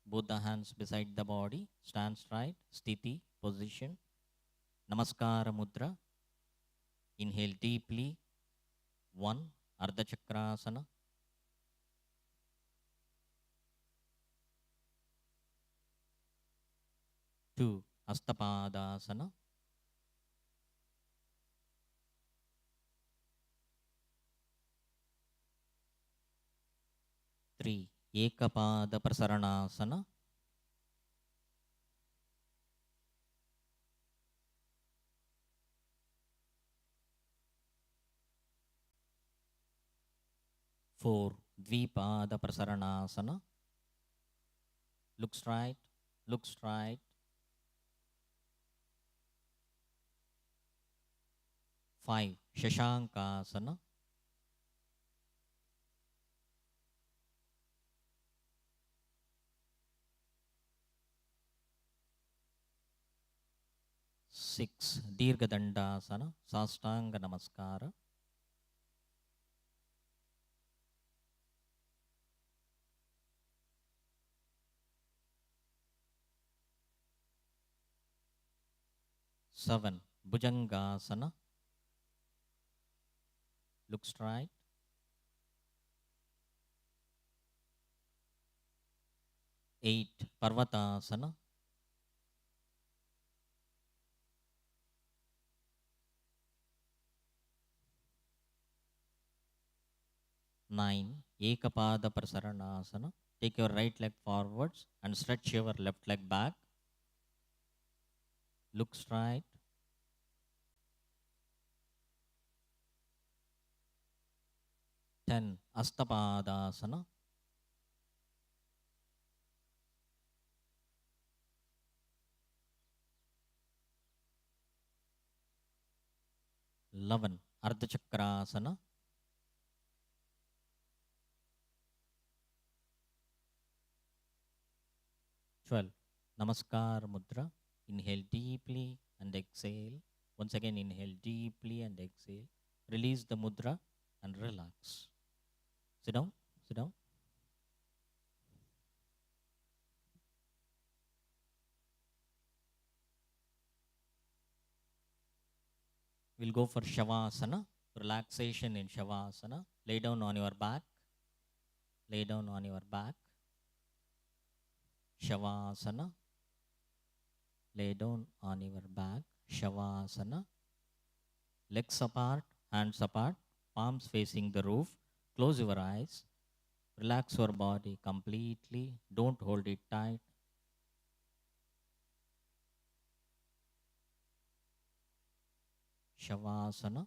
Both the hands beside the body. Stand straight. Sthiti position. Namaskara Mudra. Inhale deeply. 1. Ardha Chakrasana. 2. Astapadasana. 3. Ekapada Prasaranasana. Four, Dvipada Prasaranasana. Look straight, look straight. 5, Shashankasana. 6, Dirghadandasana, Sastanga Namaskara. 7, Bhujangasana. Look straight. 8, Parvatasana. 9, Ekapada Prasaranasana. Take your right leg forwards and stretch your left leg back. Look straight. 10, Astapadasana. 11, Ardhachakrasana. 12, Namaskar Mudra. Inhale deeply and exhale. Once again, inhale deeply and exhale. Release the mudra and relax. Sit down, sit down. We'll go for Shavasana, relaxation in Shavasana. Lay down on your back. Lay down on your back. Shavasana. Lay down on your back. Shavasana. Legs apart, hands apart, palms facing the roof. Close your eyes. Relax your body completely. Don't hold it tight. Shavasana.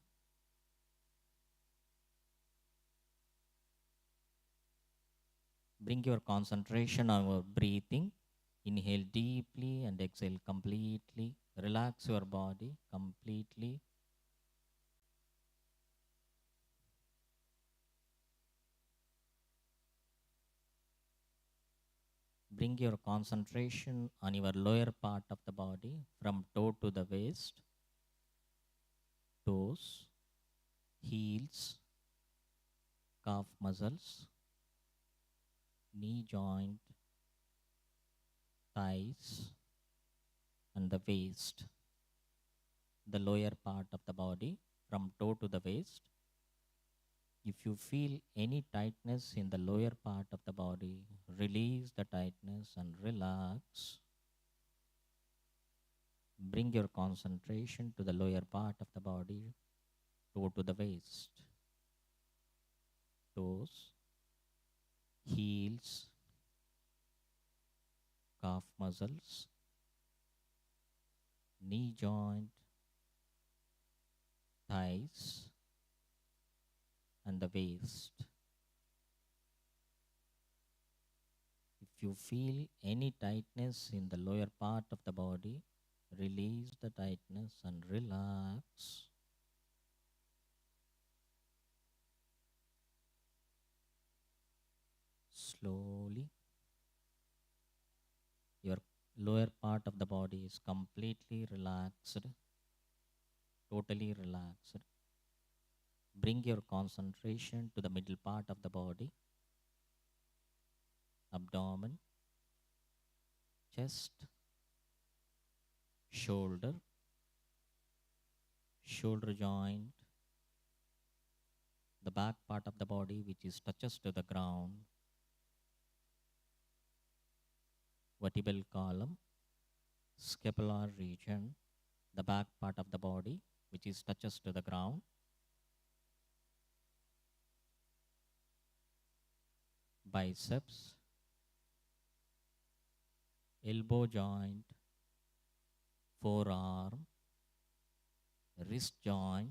Bring your concentration on your breathing. Inhale deeply and exhale completely. Relax your body completely. Bring your concentration on your lower part of the body from toe to the waist. Toes, heels, calf muscles, knee joint, thighs, and the waist. The lower part of the body from toe to the waist. If you feel any tightness in the lower part of the body, release the tightness and relax. Bring your concentration to the lower part of the body, toe to the waist. Toes, heels, calf muscles, knee joint, thighs, and the waist. If you feel any tightness in the lower part of the body, release the tightness and relax. Slowly, your lower part of the body is completely relaxed, totally relaxed. Bring your concentration to the middle part of the body, abdomen, chest, shoulder, shoulder joint, the back part of the body which is touches to the ground, vertebral column, scapular region, the back part of the body which is touches to the ground, biceps, elbow joint, forearm, wrist joint,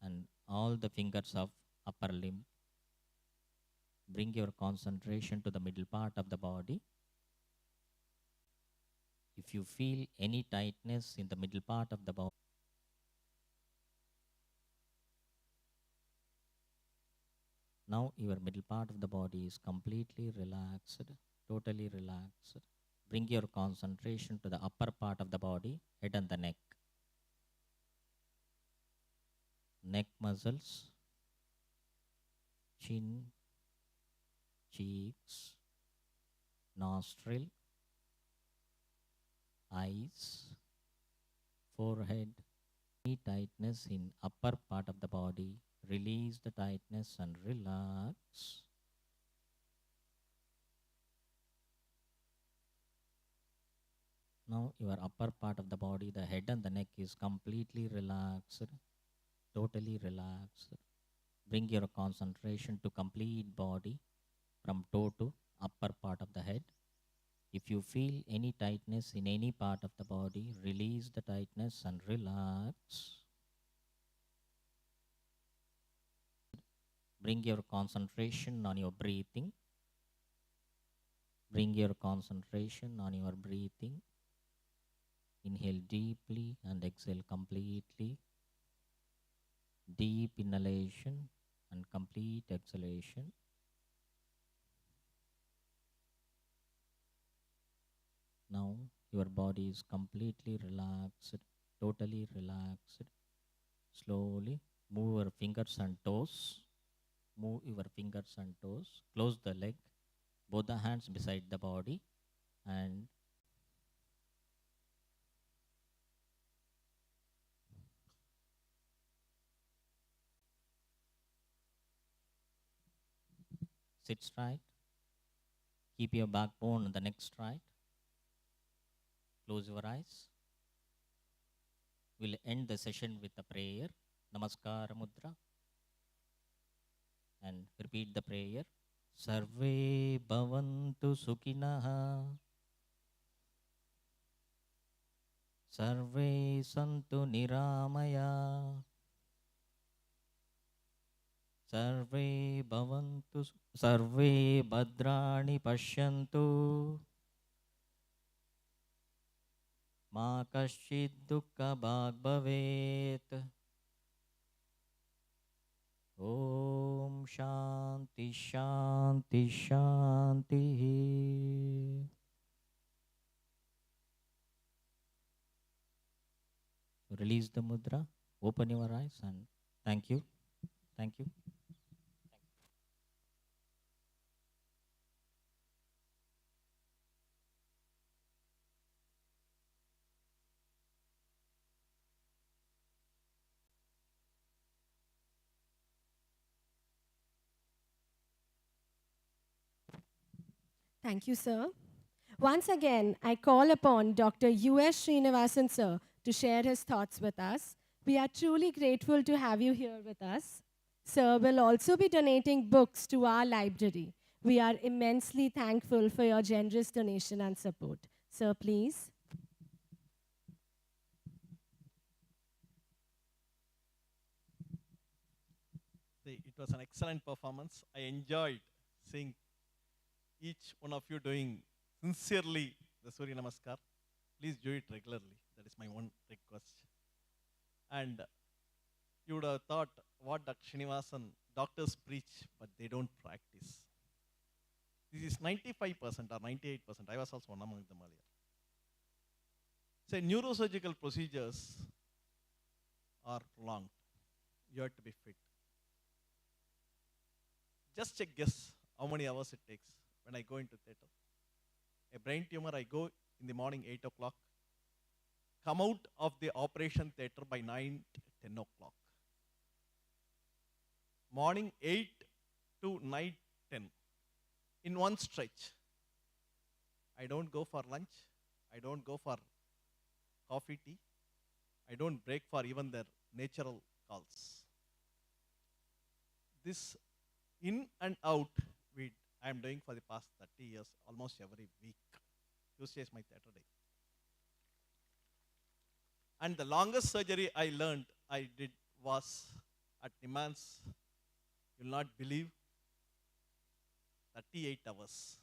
and all the fingers of upper limb. Bring your concentration to the middle part of the body. If you feel any tightness in the middle part of the body, now your middle part of the body is completely relaxed, totally relaxed. Bring your concentration to the upper part of the body, head and the neck. Neck muscles, chin, cheeks, nostril, eyes, forehead. Any tightness in upper part of the body, release the tightness and relax. Now your upper part of the body, the head and the neck is completely relaxed, totally relaxed. Bring your concentration to complete body from toe to upper part of the head. If you feel any tightness in any part of the body, release the tightness and relax. Bring your concentration on your breathing. Bring your concentration on your breathing. Inhale deeply and exhale completely. Deep inhalation and complete exhalation. Now your body is completely relaxed, totally relaxed. Slowly move your fingers and toes. Move your fingers and toes. Close the leg. Both the hands beside the body and sit straight. Keep your backbone on the neck straight. Close your eyes. We'll end the session with a prayer. Namaskara mudra. And repeat the prayer. Sarve bhavantu sukhinaha. Sarve santu niramaya. Sarve bhavantu sarve bhadrani pashyantu. Ma kaschid dukkha bhag bhavet. Om Shanti Shanti Shanti. Release the mudra. Open your eyes and thank you. Thank you. Thank you, sir. Once again, I call upon Dr. U.S. Srinivasan, sir, to share his thoughts with us. We are truly grateful to have you here with us. Sir will also be donating books to our library. We are immensely thankful for your generous donation and support. Sir, please. It was an excellent performance. I enjoyed seeing each one of you doing sincerely the Surya Namaskar. Please do it regularly. That is my one request. And you would have thought what Dr. Srinivasan, doctors preach, but they don't practice. This is 95% or 98%. I was also one among them earlier. Say neurosurgical procedures are prolonged. You have to be fit. Just a guess how many hours it takes when I go into theatre. A brain tumor, I go in the morning 8 o'clock, come out of the operation theatre by 9, 10 o'clock. Morning 8 to night 10 in one stretch. I don't go for lunch. I don't go for coffee, tea. I don't break for even their natural calls. This in and out, I am doing for the past 30 years, almost every week. Tuesday is my theatre day. And the longest surgery I learned, I did was at Nimans, you'll not believe, 38 hours.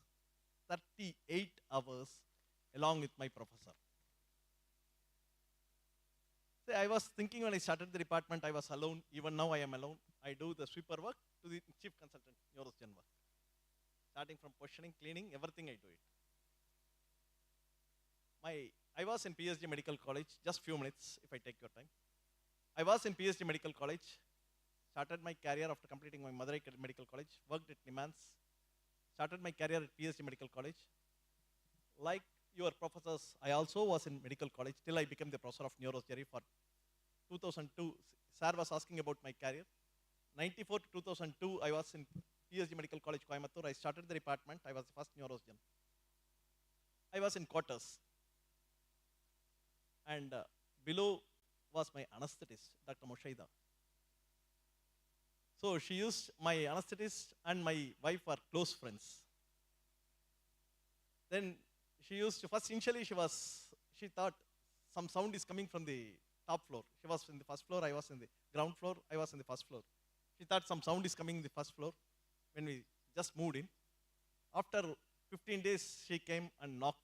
38 hours along with my professor. See, I was thinking when I started the department, I was alone. Even now I am alone. I do the sweeper work to the chief consultant, Neurosurgeon work. Starting from positioning, cleaning, everything I do it. I was in PSG Medical College, just few minutes if I take your time. I was in PSG Medical College, started my career after completing my Madurai Medical College, worked at Nimans, started my career at PSG Medical College. Like your professors, I also was in medical college till I became the professor of neurosurgery for 2002. Sir was asking about my career. 94 to 2002, I was in PSG Medical College, Coimbatore. I started the department. I was the first neurosurgeon. I was in quarters. And below was my anesthetist, Dr. Moshaida. So she used my anesthetist and my wife were close friends. Then she used to, first initially she thought some sound is coming from the top floor. She was in the first floor, I was in the ground floor, I was in the first floor. She thought some sound is coming in the first floor when we just moved in. After 15 days, she came and knocked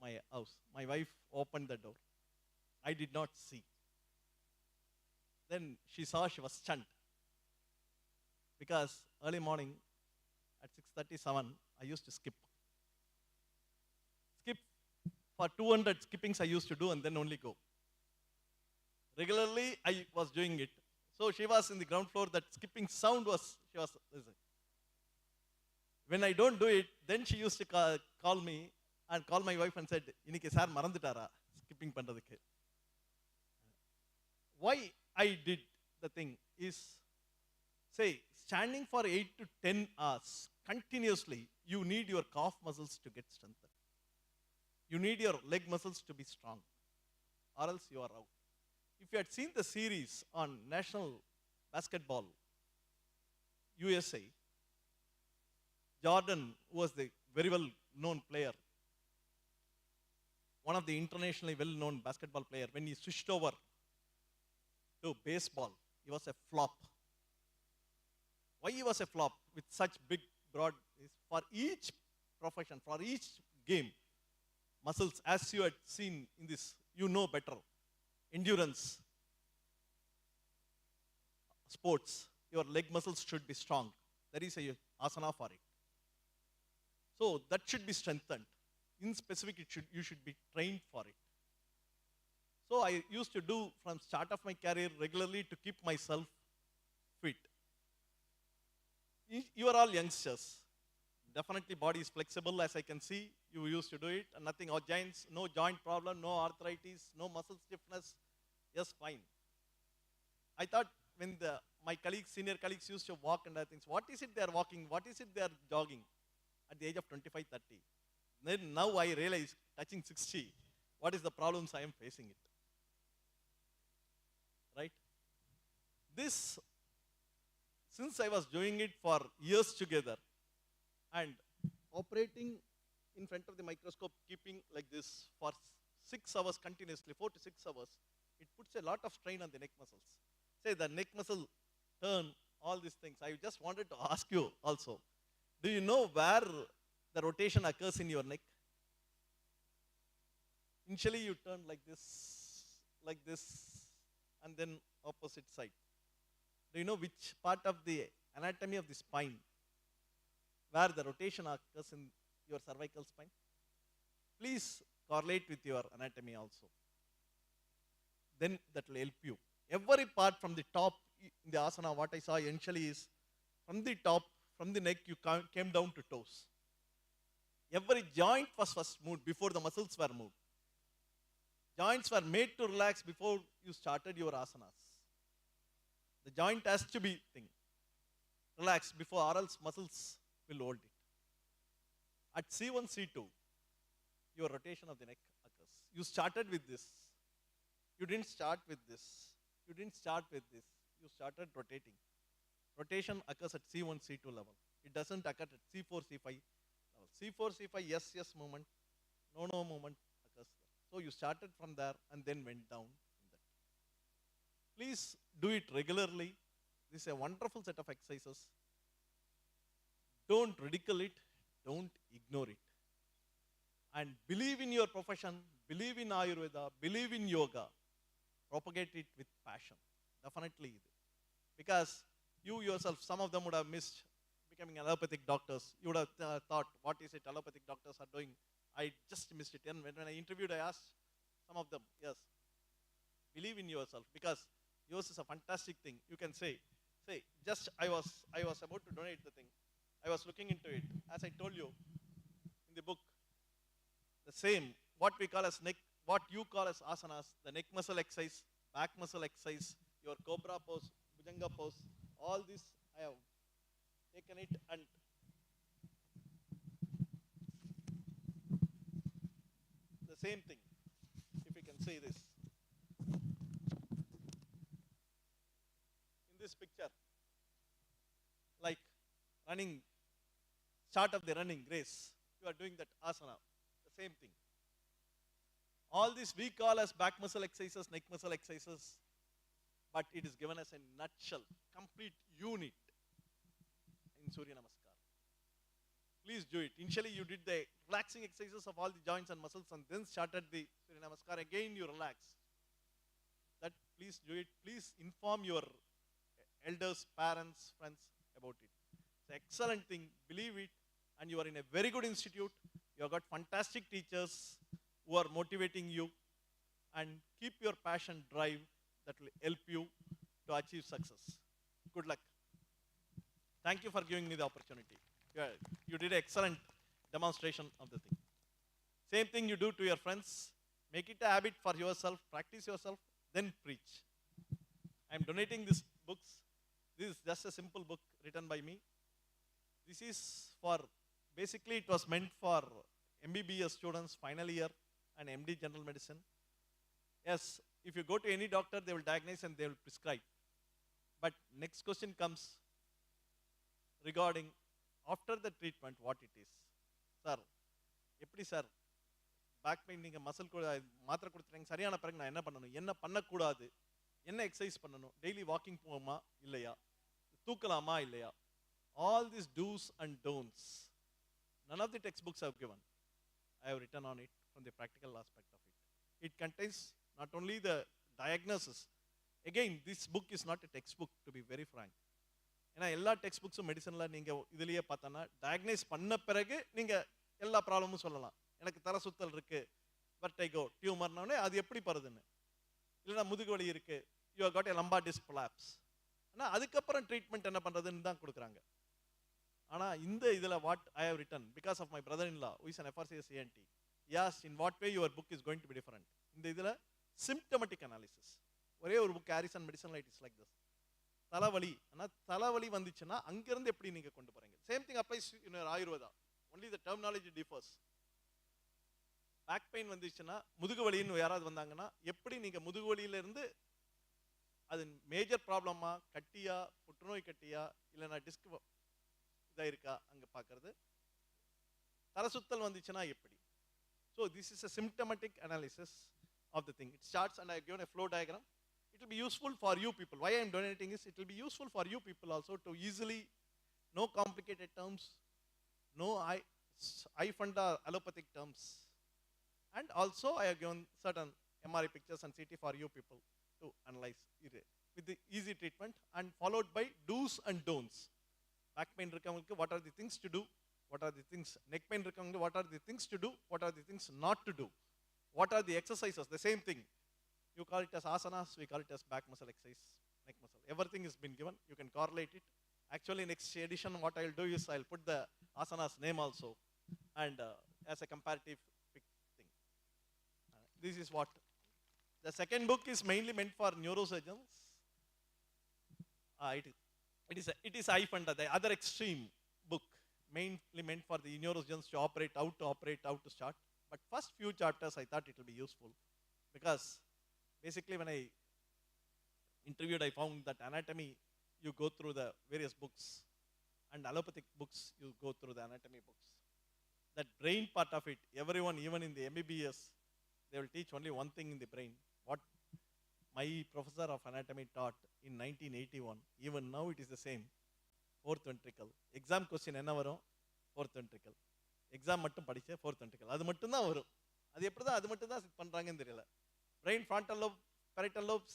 my house. My wife opened the door. I did not see. Then she saw she was stunned. Because early morning at 6:37, I used to skip. Skip for 200 skippings I used to do and then only go. Regularly I was doing it. So she was in the ground floor, that skipping sound was, she was listening. When I don't do it, then she used to call me and call my wife and said, "Iniki sir maranditara skipping pandradhukku." Why I did the thing is, say, standing for 8 to 10 hours continuously, you need your calf muscles to get strengthened. You need your leg muscles to be strong, or else you are out. If you had seen the series on national basketball, USA, Jordan was the very well known player, one of the internationally well known basketball player. When he switched over to baseball, he was a flop. Why he was a flop with such big, broad, for each profession, for each game, muscles, as you had seen in this, you know better. Endurance, sports, your leg muscles should be strong. There is a asana for it. So that should be strengthened. In specific, you should be trained for it. So I used to do from start of my career regularly to keep myself fit. You are all youngsters. Definitely body is flexible, as I can see. You used to do it, and nothing, or giants, no joint problem, no arthritis, no muscle stiffness. Yes, fine. I thought when my colleagues, senior colleagues used to walk and other things, what is it they are walking? What is it they are jogging at the age of 25, 30? Then now I realize, touching 60, what is the problems I am facing it. Right? This, since I was doing it for years together and operating in front of the microscope, keeping like this for 6 hours continuously, 4 to 6 hours, it puts a lot of strain on the neck muscles. Say the neck muscle turn, all these things. I just wanted to ask you also, do you know where the rotation occurs in your neck? Initially you turn like this, and then opposite side. Do you know which part of the anatomy of the spine where the rotation occurs in your cervical spine? Please correlate with your anatomy also. Then that will help you. Every part from the top in the asana, what I saw initially is from the top, from the neck, you came down to toes. Every joint was first moved before the muscles were moved. Joints were made to relax before you started your asanas. The joint has to be relaxed before, or else muscles will hold it. At C1, C2, your rotation of the neck occurs. You started with this. You didn't start with this. You didn't start with this. You started rotating. Rotation occurs at C1, C2 level. It doesn't occur at C4, C5 level. C4, C5, yes, yes movement, no, no movement occurs there. So you started from there and then went down in that. Please do it regularly. This is a wonderful set of exercises. Don't ridicule it, don't ignore it. And believe in your profession, believe in Ayurveda, believe in yoga. Propagate it with passion. Definitely. Because you yourself, some of them would have missed becoming allopathic doctors. You would have thought, what is it allopathic doctors are doing? I just missed it. And when I interviewed, I asked some of them, yes, believe in yourself, because yours is a fantastic thing. You can say, just I was about to donate the thing. I was looking into it. As I told you in the book, the same, what we call as neck, what you call as asanas, the neck muscle exercise, back muscle exercise, your cobra pose, bhujanga pose, all this I have taken it and the same thing, if you can say this. In this picture, like running, start of the running race, you are doing that asana, the same thing. All this we call as back muscle exercises, neck muscle exercises, but it is given as a nutshell, complete unit in Surya Namaskar. Please do it. Initially you did the relaxing exercises of all the joints and muscles and then started the Surya Namaskar. Again you relax. That please do it. Please inform your elders, parents, friends about it. It's an excellent thing. Believe it. And you are in a very good institute. You have got fantastic teachers who are motivating you, and keep your passion drive that will help you to achieve success. Good luck. Thank you for giving me the opportunity. You did an excellent demonstration of the thing. Same thing you do to your friends. Make it a habit for yourself, practice yourself, then preach. I am donating these books. This is just a simple book written by me. This is for, basically it was meant for MBBS students, final year, and MD General Medicine. Yes, if you go to any doctor, they will diagnose and they will prescribe. But next question comes regarding after the treatment, what it is. Sir, eppadi sir, back pain neenga muscle மாத்திரை கொடுத்துட்டீங்க, சரியான பிறகு நான் என்ன பண்ணணும், என்ன பண்ணக்கூடாது, என்ன எக்ஸசைஸ் பண்ணணும், டெய்லி வாக்கிங் போவோமா இல்லையா, தூக்கலாமா இல்லையா, all these do's and don'ts. None of the textbooks I have given. I have written on it from the practical aspect of it. It contains not only the diagnosis. Again, this book is not a textbook, to be very frank. ஏன்னா எல்லா text புக்ஸும் மெடிசனில் நீங்கள் இதுலேயே பார்த்தோன்னா diagnose பண்ண பிறகு நீங்கள் எல்லா ப்ராப்ளமும் சொல்லலாம். எனக்கு தலை சுத்தல் இருக்குது, வெர்டைகோ, டியூமர்னோடனே அது எப்படி பருதுன்னு, இல்லைனா முதுகு வலி இருக்குது, you have got a lumbar disc collapse, ஆனால் அதுக்கப்புறம் ட்ரீட்மெண்ட் என்ன பண்ணுறதுன்னு தான் கொடுக்குறாங்க. ஆனால் இந்த இதில் what I have written because of my brother in law who is an FRCS ANT, yes, in what way your book is going to be different. இந்த இதில் சிம்டமெட்டிக் அனாலிசிஸ், ஒரே ஒரு புக் ஹாரிசன் மெடிசனில் இட் இஸ் லைக் திஸ். தலைவலி, ஆனால் தலைவலி வந்துச்சுன்னா அங்கிருந்து எப்படி நீங்கள் கொண்டு போகிறீங்க. Same thing applies in Ayurveda, only the terminology differs. Back pain வந்துச்சுன்னா, முதுகு வலின்னு யாராவது வந்தாங்கன்னா எப்படி நீங்கள் முதுகு வலியிலேருந்து அது மேஜர் ப்ராப்ளமா, கட்டியா, புற்றுநோய் கட்டியா, இல்லைனா டிஸ்க் இதாக இருக்கா அங்கே பார்க்கறது. தலை சுத்தல் வந்துச்சுன்னா எப்படி. So this is a symptomatic analysis of the thing. It starts, and I have given a flow diagram. It will be useful for you people. Why I am donating is it will be useful for you people also to easily, no complicated terms, no I fund allopathic terms, and also I have given certain MRI pictures and CT for you people to analyze it with the easy treatment, and followed by do's and don'ts. Back pain irukavungalukku what are the things to do, what are the things, neck pain irukavungalukku what are the things to do, what are the things not to do, what are the exercises, the same thing. You call it as asanas, we call it as back muscle exercise, neck muscle. Everything has been given, you can correlate it. Actually next edition what I will do is I will put the asanas name also, and as a comparative thing. This is what. The second book is mainly meant for neurosurgeons. It is I fund, the other extreme book, mainly meant for the neurosurgeons to operate, how to start. But first few chapters I thought it will be useful, because basically when I interviewed, I found that anatomy you go through the various books, and allopathic books, you go through the anatomy books. That brain part of it, everyone, even in the MBBS, they will teach only one thing in the brain. What my professor of anatomy taught in 1981, even now it is the same. Fourth ventricle. Exam question enna varum? Fourth ventricle. Exam mattum padicha fourth ventricle. அது மட்டும் தான் வரும். அது எப்படி தான் அது மட்டும் தான் பண்றாங்கன்னு தெரியல. Brain frontal lobe, parietal lobes,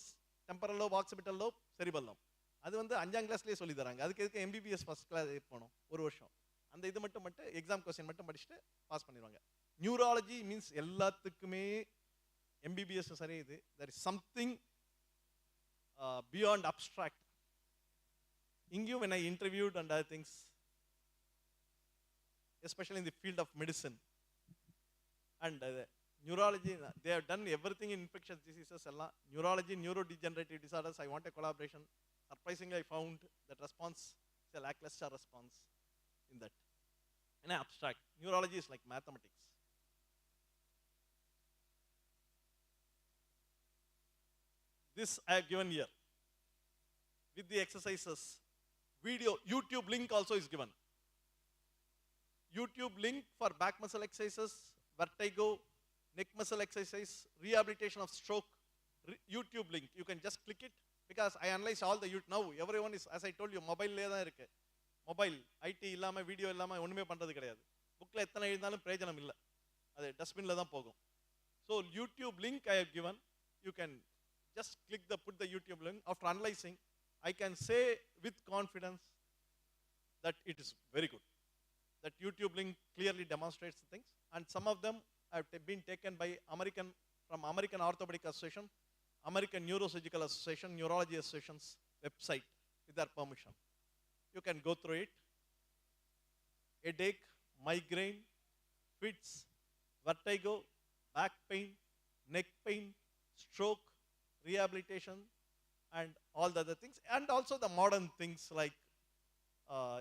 temporal lobe, occipital lobe, cerebral lobe. அது வந்து 5ஆம் கிளாஸ்லயே சொல்லி தராங்க. அதுக்கு எதுக்கு MBBS ஃபர்ஸ்ட் கிளாஸ் போகணும் ஒரு வருஷம். அந்த இது மட்டும் எக்ஸாம் கொஸ்டின் மட்டும் படிச்சுட்டு பாஸ் பண்ணிடுவாங்க. நியூராலஜி மீன்ஸ் எல்லாத்துக்குமே MBBS சரி இது. There is something beyond abstract. Ingyu, when I interviewed and other things, especially in the field of medicine and neurology, they have done everything in infectious diseases. Neurology, neurodegenerative disorders, I want a collaboration. Surprisingly, I found that response is a lackluster response in that. In abstract, neurology is like mathematics. This I have given here with the exercises. Video, YouTube link also is given. YouTube link for back muscle exercises, vertigo, neck muscle exercise, rehabilitation of stroke. YouTube link, you can just click it because I analyze all the now everyone is, as I told you, mobile le dhaan irukku. Mobile, IT illama, video illama onnume pandrathu kedaiyadhu. Bookla ethana ezhundhalum prayojanam illa. Adu dustbin la dhaan pogum. So YouTube link I have given. You can just click put the YouTube link. After analyzing, I can say with confidence that it is very good. That YouTube link clearly demonstrates things, and some of them have been taken by from American Orthopedic Association, American Neurosurgical Association, Neurology Association's website with their permission. You can go through it. Headache, migraine, fits, vertigo, back pain, neck pain, stroke, rehabilitation, and all the other things, and also the modern things like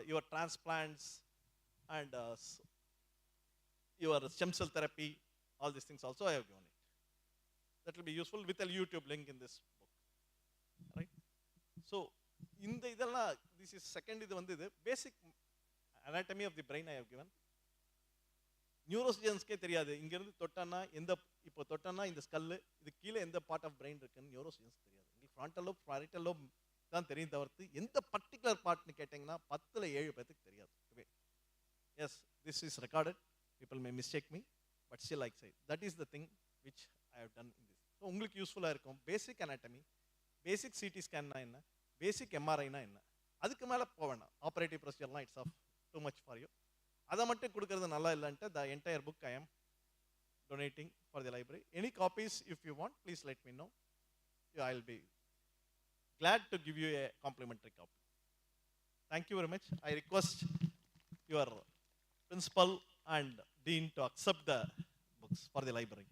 your transplants and your stem cell therapy, all these things also I have given it. That will be useful with a YouTube link in this book, right? So, in the this is second, basic anatomy of the brain I have given. Neurosurgeons ke theriyadu, inga irundhu tottana endha ipo tottana indha skull idu keela endha part of brain irukku neurosurgeons theriyadu. Inga frontal lobe, parietal lobe dhaan theriyum thavarthu endha particular part nu kettingna 10 la 7 பேருக்கு தெரியாது. Yes, this is recorded. People may mistake me, but still I say that is the thing which I have done in this. So உங்களுக்கு யூஸ்ஃபுல்லா இருக்கும். பேசிக் anatomy, பேசிக் CT scan na enna, பேசிக் MRI na enna, அதுக்கு மேல போவேனா operative ப்ரொசீஜர்லாம் it's of too much for you. அதை மட்டும் கொடுக்கிறது நல்லா இல்லைன்ட்டு the entire book I am donating for the library. Any copies if you want, please let me know. I will be glad to give you a complimentary copy. Thank you very much. I request your principal and dean to accept the books for the library.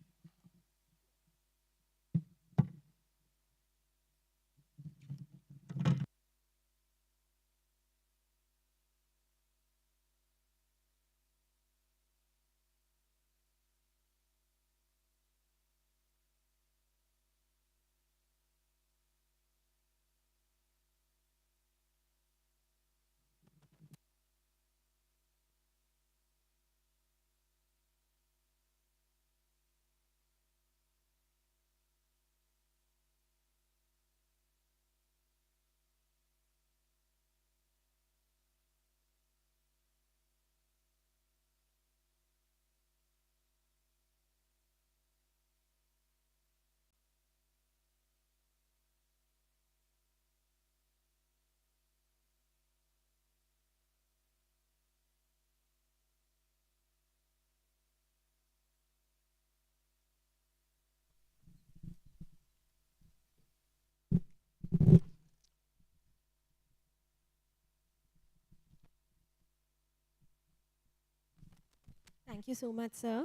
Thank you so much, sir.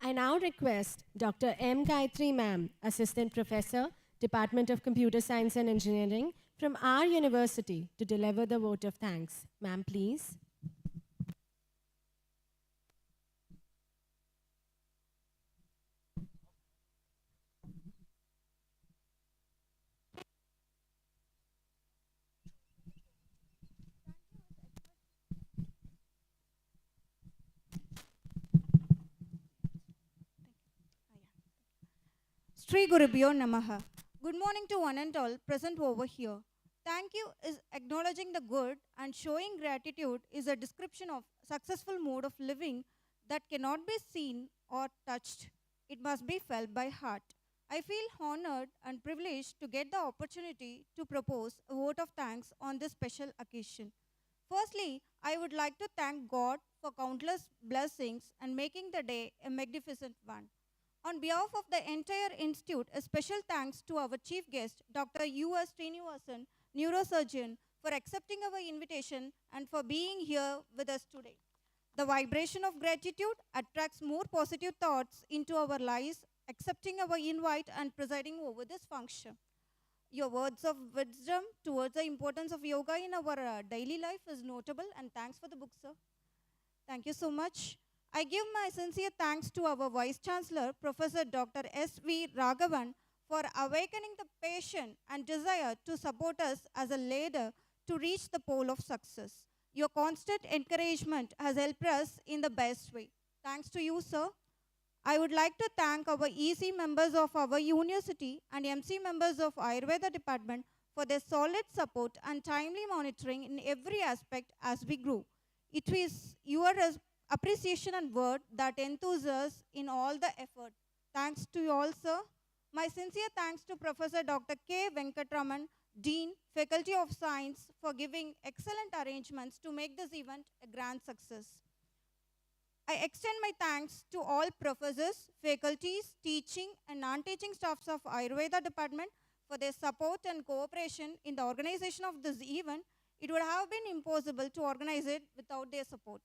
I now request Dr. M. Gayathri ma'am, Assistant Professor, Department of Computer Science and Engineering from our university to deliver the vote of thanks. Ma'am, please. Shri Gurubhyo Namaha. Good morning to one and all present over here. Thank you is acknowledging the good, and showing gratitude is a description of successful mode of living that cannot be seen or touched. It must be felt by heart. I feel honored and privileged to get the opportunity to propose a vote of thanks on this special occasion. Firstly, I would like to thank God for countless blessings and making the day a magnificent one. On behalf of the entire institute, a special thanks to our chief guest, Dr. U.S. Srinivasan, Neurosurgeon, for accepting our invitation and for being here with us today. The vibration of gratitude attracts more positive thoughts into our lives, accepting our invite and presiding over this function. Your words of wisdom towards the importance of yoga in our daily life is notable, and thanks for the book, sir. Thank you so much. I give my sincere thanks to our Vice Chancellor, Professor Dr. S.V. Raghavan, for awakening the passion and desire to support us as a leader to reach the pole of success. Your constant encouragement has helped us in the best way. Thanks to you, sir. I would like to thank our EC members of our university and MC members of Ayurveda department for their solid support and timely monitoring in every aspect as we grew. It is your appreciation and word that enthuses us in all the effort. Thanks to you all, sir. My sincere thanks to Professor Dr. K. Venkatraman, Dean, Faculty of Science, for giving excellent arrangements to make this event a grand success. I extend my thanks to all professors, faculties, teaching and non-teaching staffs of Ayurveda department for their support and cooperation in the organization of this event. It would have been impossible to organize it without their support.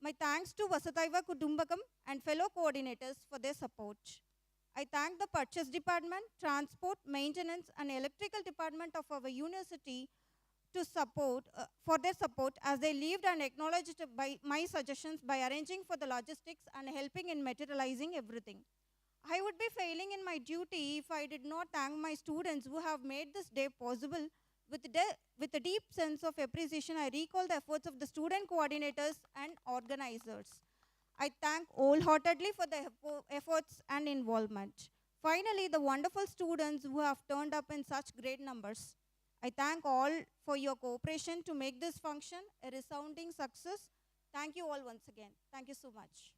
My thanks to Vasataiva Kudumbakam and fellow coordinators for their support. I thank the Purchase Department, Transport, Maintenance and Electrical Department of our university for their support as they lived and acknowledged by my suggestions by arranging for the logistics and helping in materializing everything. I would be failing in my duty if I did not thank my students who have made this day possible. With a deep sense of appreciation, I recall the efforts of the student coordinators and organizers. I thank wholeheartedly for the efforts and involvement. Finally, the wonderful students who have turned up in such great numbers. I thank all for your cooperation to make this function a resounding success. Thank you all once again. Thank you so much.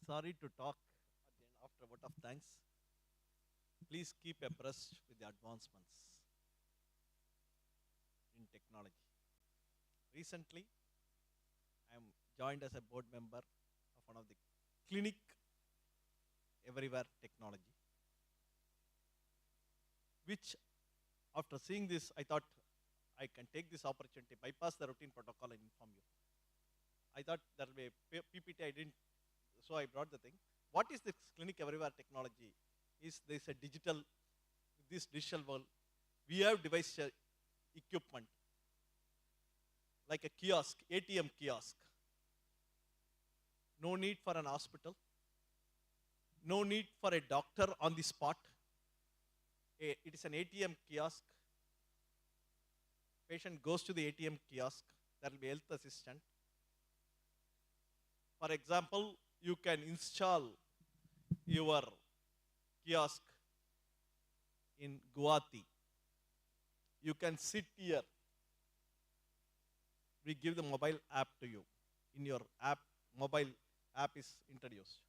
Sorry to talk again after a vote of thanks. Please keep abreast with the advancements in technology. Recently, I am joined as a board member of one of the clinic everywhere technology, which after seeing this, I thought I can take this opportunity, bypass the routine protocol and inform you. I thought there will be a PPT, I didn't, so I brought the thing. What is this clinic everywhere technology? Is this a digital, this digital world, we have device equipment, like a kiosk, ATM kiosk. No need for an hospital. No need for a doctor on the spot. It is an ATM kiosk. Patient goes to the ATM kiosk. There will be health assistant. For example, you can install your kiosk in Guwahati. You can sit here. We give the mobile app to you. In your app, mobile app is introduced.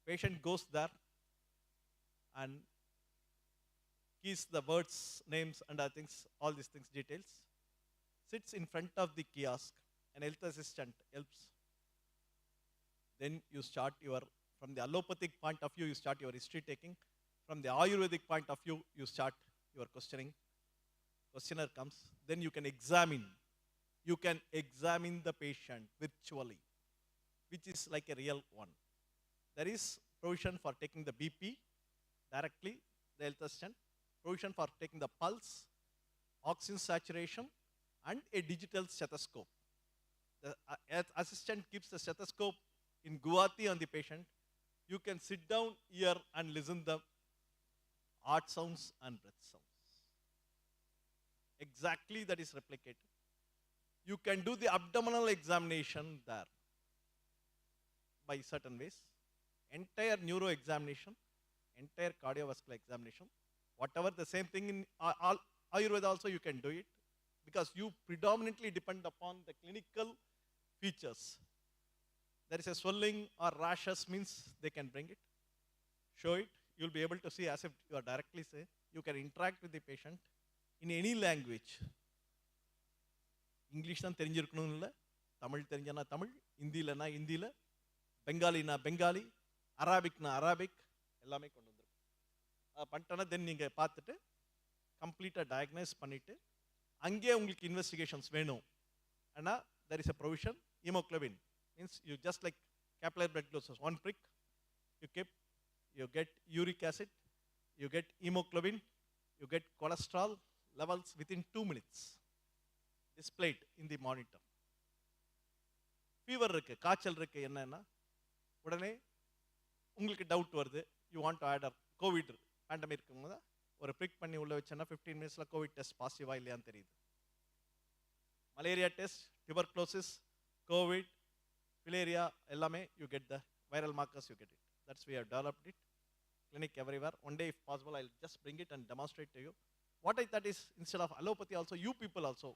Patient goes there and keys the words, names and other things, all these things, details. Sits in front of the kiosk, an health assistant helps. Then you start your, from the allopathic point of view, you start your history taking. From the Ayurvedic point of view, you start your questioning. Questioner comes, then you can examine. You can examine the patient virtually, which is like a real one. There is provision for taking the BP directly, the health assistant, provision for taking the pulse, oxygen saturation, and a digital stethoscope. The health assistant keeps the stethoscope in Guwahati on the patient. You can sit down here and listen the heart sounds and breath sounds. Exactly that is replicated. You can do the abdominal examination there. by certain ways. Entire neuro examination, entire cardiovascular examination, whatever the same thing in Ayurveda also you can do it, because you predominantly depend upon the clinical features. There is a swelling or rashes means they can bring it, show it, you'll be able to see as if you are directly say, you can interact with the patient in any language. English தான் தெரிஞ்சிருக்கணும் இல்லை, தமிழ் தெரிஞ்சனா தமிழ், இந்தியிலனா இந்தியில், பெங்காலினா Bengali, அரபிக்னா Arabic, எல்லாமே கொண்டு வந்துருக்கும். பண்ணிட்டோன்னா தென் நீங்கள் பார்த்துட்டு கம்ப்ளீட்டாக டயக்னைஸ் பண்ணிவிட்டு அங்கேயே உங்களுக்கு இன்வெஸ்டிகேஷன்ஸ் வேணும். ஆனால் there is a provision, hemoglobin means you just like capillary blood glucose, one prick you keep, you get uric acid, you get hemoglobin, you get cholesterol levels within 2 minutes displayed in the monitor. Fever இருக்குது, காய்ச்சல் இருக்குது, என்னன்னா உடனே உங்களுக்கு doubt வருது, you want to add covid pandemic இருக்கும்போது ஒரு பிரிக் பண்ணி உள்ள வச்சேன்னா 15 மினிட்ஸில் கோவிட் டெஸ்ட் பாசிட்டிவா இல்லையான்னு தெரியுது. Malaria test, tuberculosis, covid, filaria எல்லாமே you get the viral markers, you get it. That's we have developed it, clinic everywhere. One day if possible I'll just bring it and demonstrate to you. What I thought is, instead of allopathy also, you people also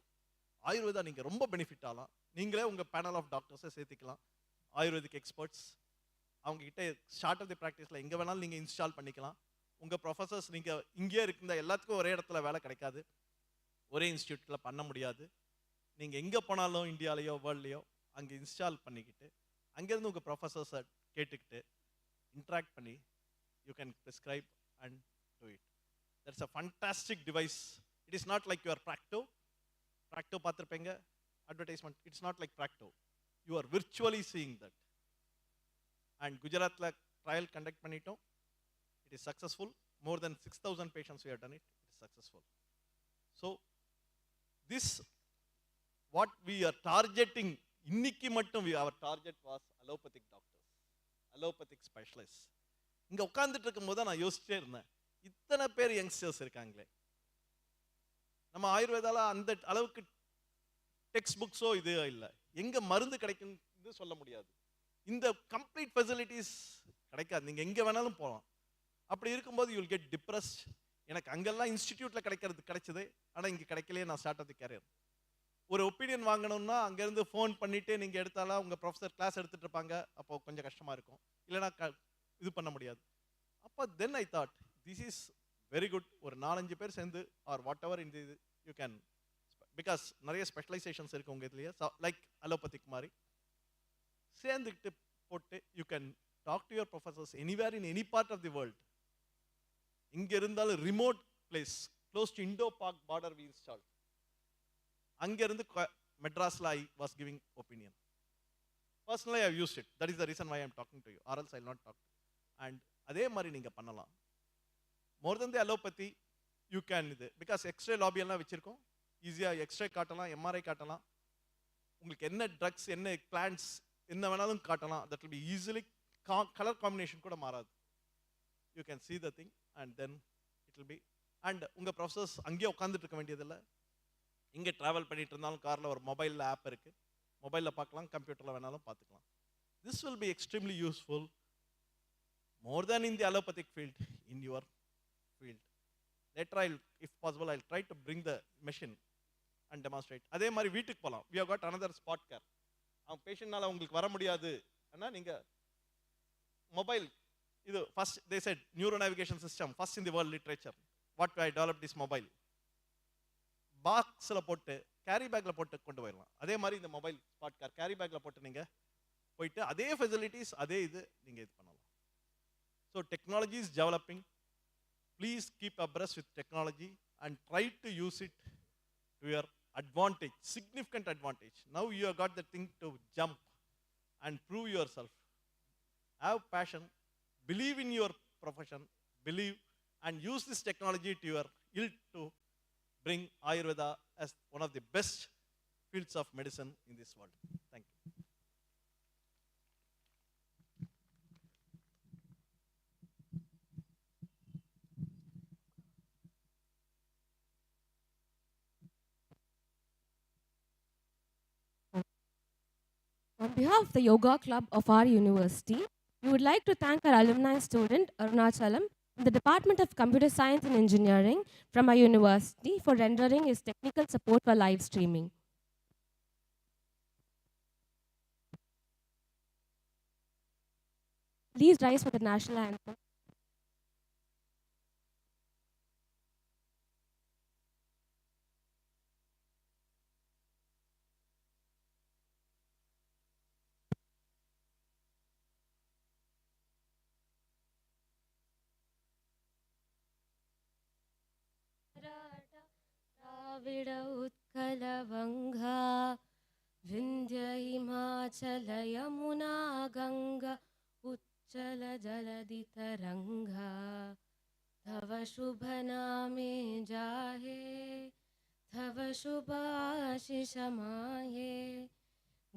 Ayurveda நீங்க ரொம்ப benefit ஆகலாம். நீங்களே உங்க panel of டாக்டர்ஸை சேர்த்துக்கலாம், ayurvedic experts. அவங்க கிட்ட start of the ப்ராக்டிஸில் எங்கே வேணாலும் நீங்கள் இன்ஸ்டால் பண்ணிக்கலாம். உங்கள் ப்ரொஃபஸர்ஸ் நீங்கள் இங்கே இருக்கிற எல்லாத்துக்கும் ஒரே இடத்துல வேலை கிடைக்காது, ஒரே இன்ஸ்டியூட்டில் பண்ண முடியாது. நீங்கள் எங்கே போனாலும் இந்தியாலேயோ வேர்ல்ட்லேயோ அங்கே இன்ஸ்டால் பண்ணிக்கிட்டு அங்கேருந்து உங்கள் ப்ரொஃபஸர்ஸை கேட்டுக்கிட்டு இன்ட்ராக்ட் பண்ணி you can prescribe and do it. That's a fantastic device. It is not like your Practo பார்த்திருப்பீங்க advertisement. It's not like Practo. You are virtually seeing that. And Gujaratla trial conduct பண்ணிட்டோம். It is successful. More than 6,000 patients we have done it. It is successful. So this what we are targeting, இன்னைக்கு மட்டும் our target was allopathic doctors, allopathic specialists. இங்கே உட்காந்துட்டு இருக்கும் போது நான் யோசிச்சே இருந்தேன், இத்தனை பேர் யங்ஸ்டர்ஸ் இருக்காங்களே, நம்ம ஆயுர்வேதால அந்த அளவுக்கு டெக்ஸ்ட் புக்ஸோ இது இல்லை, எங்கே மருந்து கிடைக்குன்னு சொல்ல முடியாது, இந்த கம்ப்ளீட் ஃபெசிலிட்டிஸ் கிடைக்காது, நீங்கள் எங்கே வேணாலும் போகலாம். அப்படி இருக்கும்போது யூ வில் கெட் டிப்ரெஸ்ட். எனக்கு அங்கெல்லாம் இன்ஸ்டிடியூட்டில் கிடைச்சது, ஆனால் இங்கே கிடைக்கலையே, நான் ஸ்டார்ட் ஆஃப் தி கேரியர். ஒரு ஒப்பீனியன் வாங்கணும்னா அங்கேருந்து ஃபோன் பண்ணிவிட்டு நீங்கள் எடுத்தாலும் உங்கள் ப்ரொஃபஸர் கிளாஸ் எடுத்துகிட்டு இருப்பாங்க, அப்போ கொஞ்சம் கஷ்டமாக இருக்கும், இல்லைனா இது பண்ண முடியாது. அப்போ then I thought this is very good. ஒரு 4-5 பேர் சேர்ந்து ஆர் வாட் எவர் இந்த இது யூ கேன், பிகாஸ் நிறைய ஸ்பெஷலைசேஷன்ஸ் இருக்குது உங்கள் இதுலேயே, லைக் அலோபதிக் மாதிரி சேர்ந்துக்கிட்டு போட்டு you can talk to your professors anywhere in any part of the world. இங்கே இருந்தாலும் remote place close to Indo Pak border we install. அங்கேருந்து மெட்ராஸில் I was giving opinion. Personally I have used it. That is the reason why I am talking to you, or else I will not talk. And அதே மாதிரி நீங்கள் பண்ணலாம். மோர் தென் தி allopathy you can இது, because x ray lobby எல்லாம் வச்சுருக்கோம், ஈஸியாக x ray காட்டலாம், MRI காட்டலாம், உங்களுக்கு என்ன ட்ரக்ஸ் என்ன பிளான்ஸ் என்ன வேணாலும் காட்டலாம். That will be easily, colour combination கூட மாறாது. You can see the thing and then it will be. And உங்கள் ப்ரொஃபஸர்ஸ் அங்கேயே உட்காந்துட்டு இருக்க வேண்டியதில்லை, இங்கே ட்ராவல் பண்ணிட்டு இருந்தாலும் காரில் ஒரு மொபைலில் ஆப் இருக்குது, மொபைலில் பார்க்கலாம், கம்ப்யூட்டரில் வேணாலும் பார்த்துக்கலாம். This will be extremely useful, more than in the allopathic field, in your field. Later if possible I'll try to bring the machine and demonstrate. அதே மாதிரி வீட்டுக்கு போகலாம். We have got another spot care. அவங்க பேஷண்ட்னால உங்களுக்கு வர முடியாது ஆனால் நீங்கள் மொபைல் இது first they said neuro navigation system first in the world literature. What I developed this mobile, பாக்ஸில் போட்டு கேரி பேக்கில் போட்டு கொண்டு போயிடலாம். அதே மாதிரி இந்த மொபைல் ஸ்பாட் கார் கேரி பேக்கில் போட்டு நீங்கள் போயிட்டு அதே ஃபெசிலிட்டிஸ் அதே இது நீங்கள் இது பண்ணலாம். So technology is developing. Please keep oppressed with technology and try to use it to your advantage, significant advantage. Now you have got the thing to jump and prove yourself. Have passion, believe in your profession, believe and use this technology to your ill to bring Ayurveda as one of the best fields of medicine in this world. Thank you. On behalf of the Yoga Club of our university, we would like to thank our alumni student, Arunachalam, in the Department of Computer Science and Engineering from our university for rendering his technical support for live streaming. Please rise for the national anthem. Dravida Utkala Banga Vindhya Himachala Yamuna Ganga उच्चल जलधि तरंगा तव शुभ नामे जाहे तव शुभाशिष माहे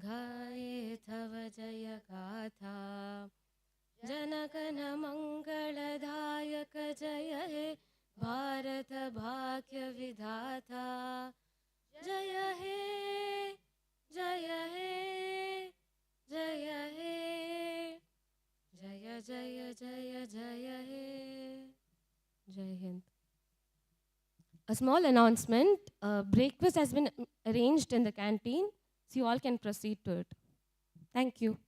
गाये तव जय गाथा जनगण मंगलदायक जय हे भारत भाग्य विधाता जय हे जय हे जय हे जय जय जय जय हे Jai Hind. A small announcement, breakfast has been arranged in the canteen, so you all can proceed to it. Thank you.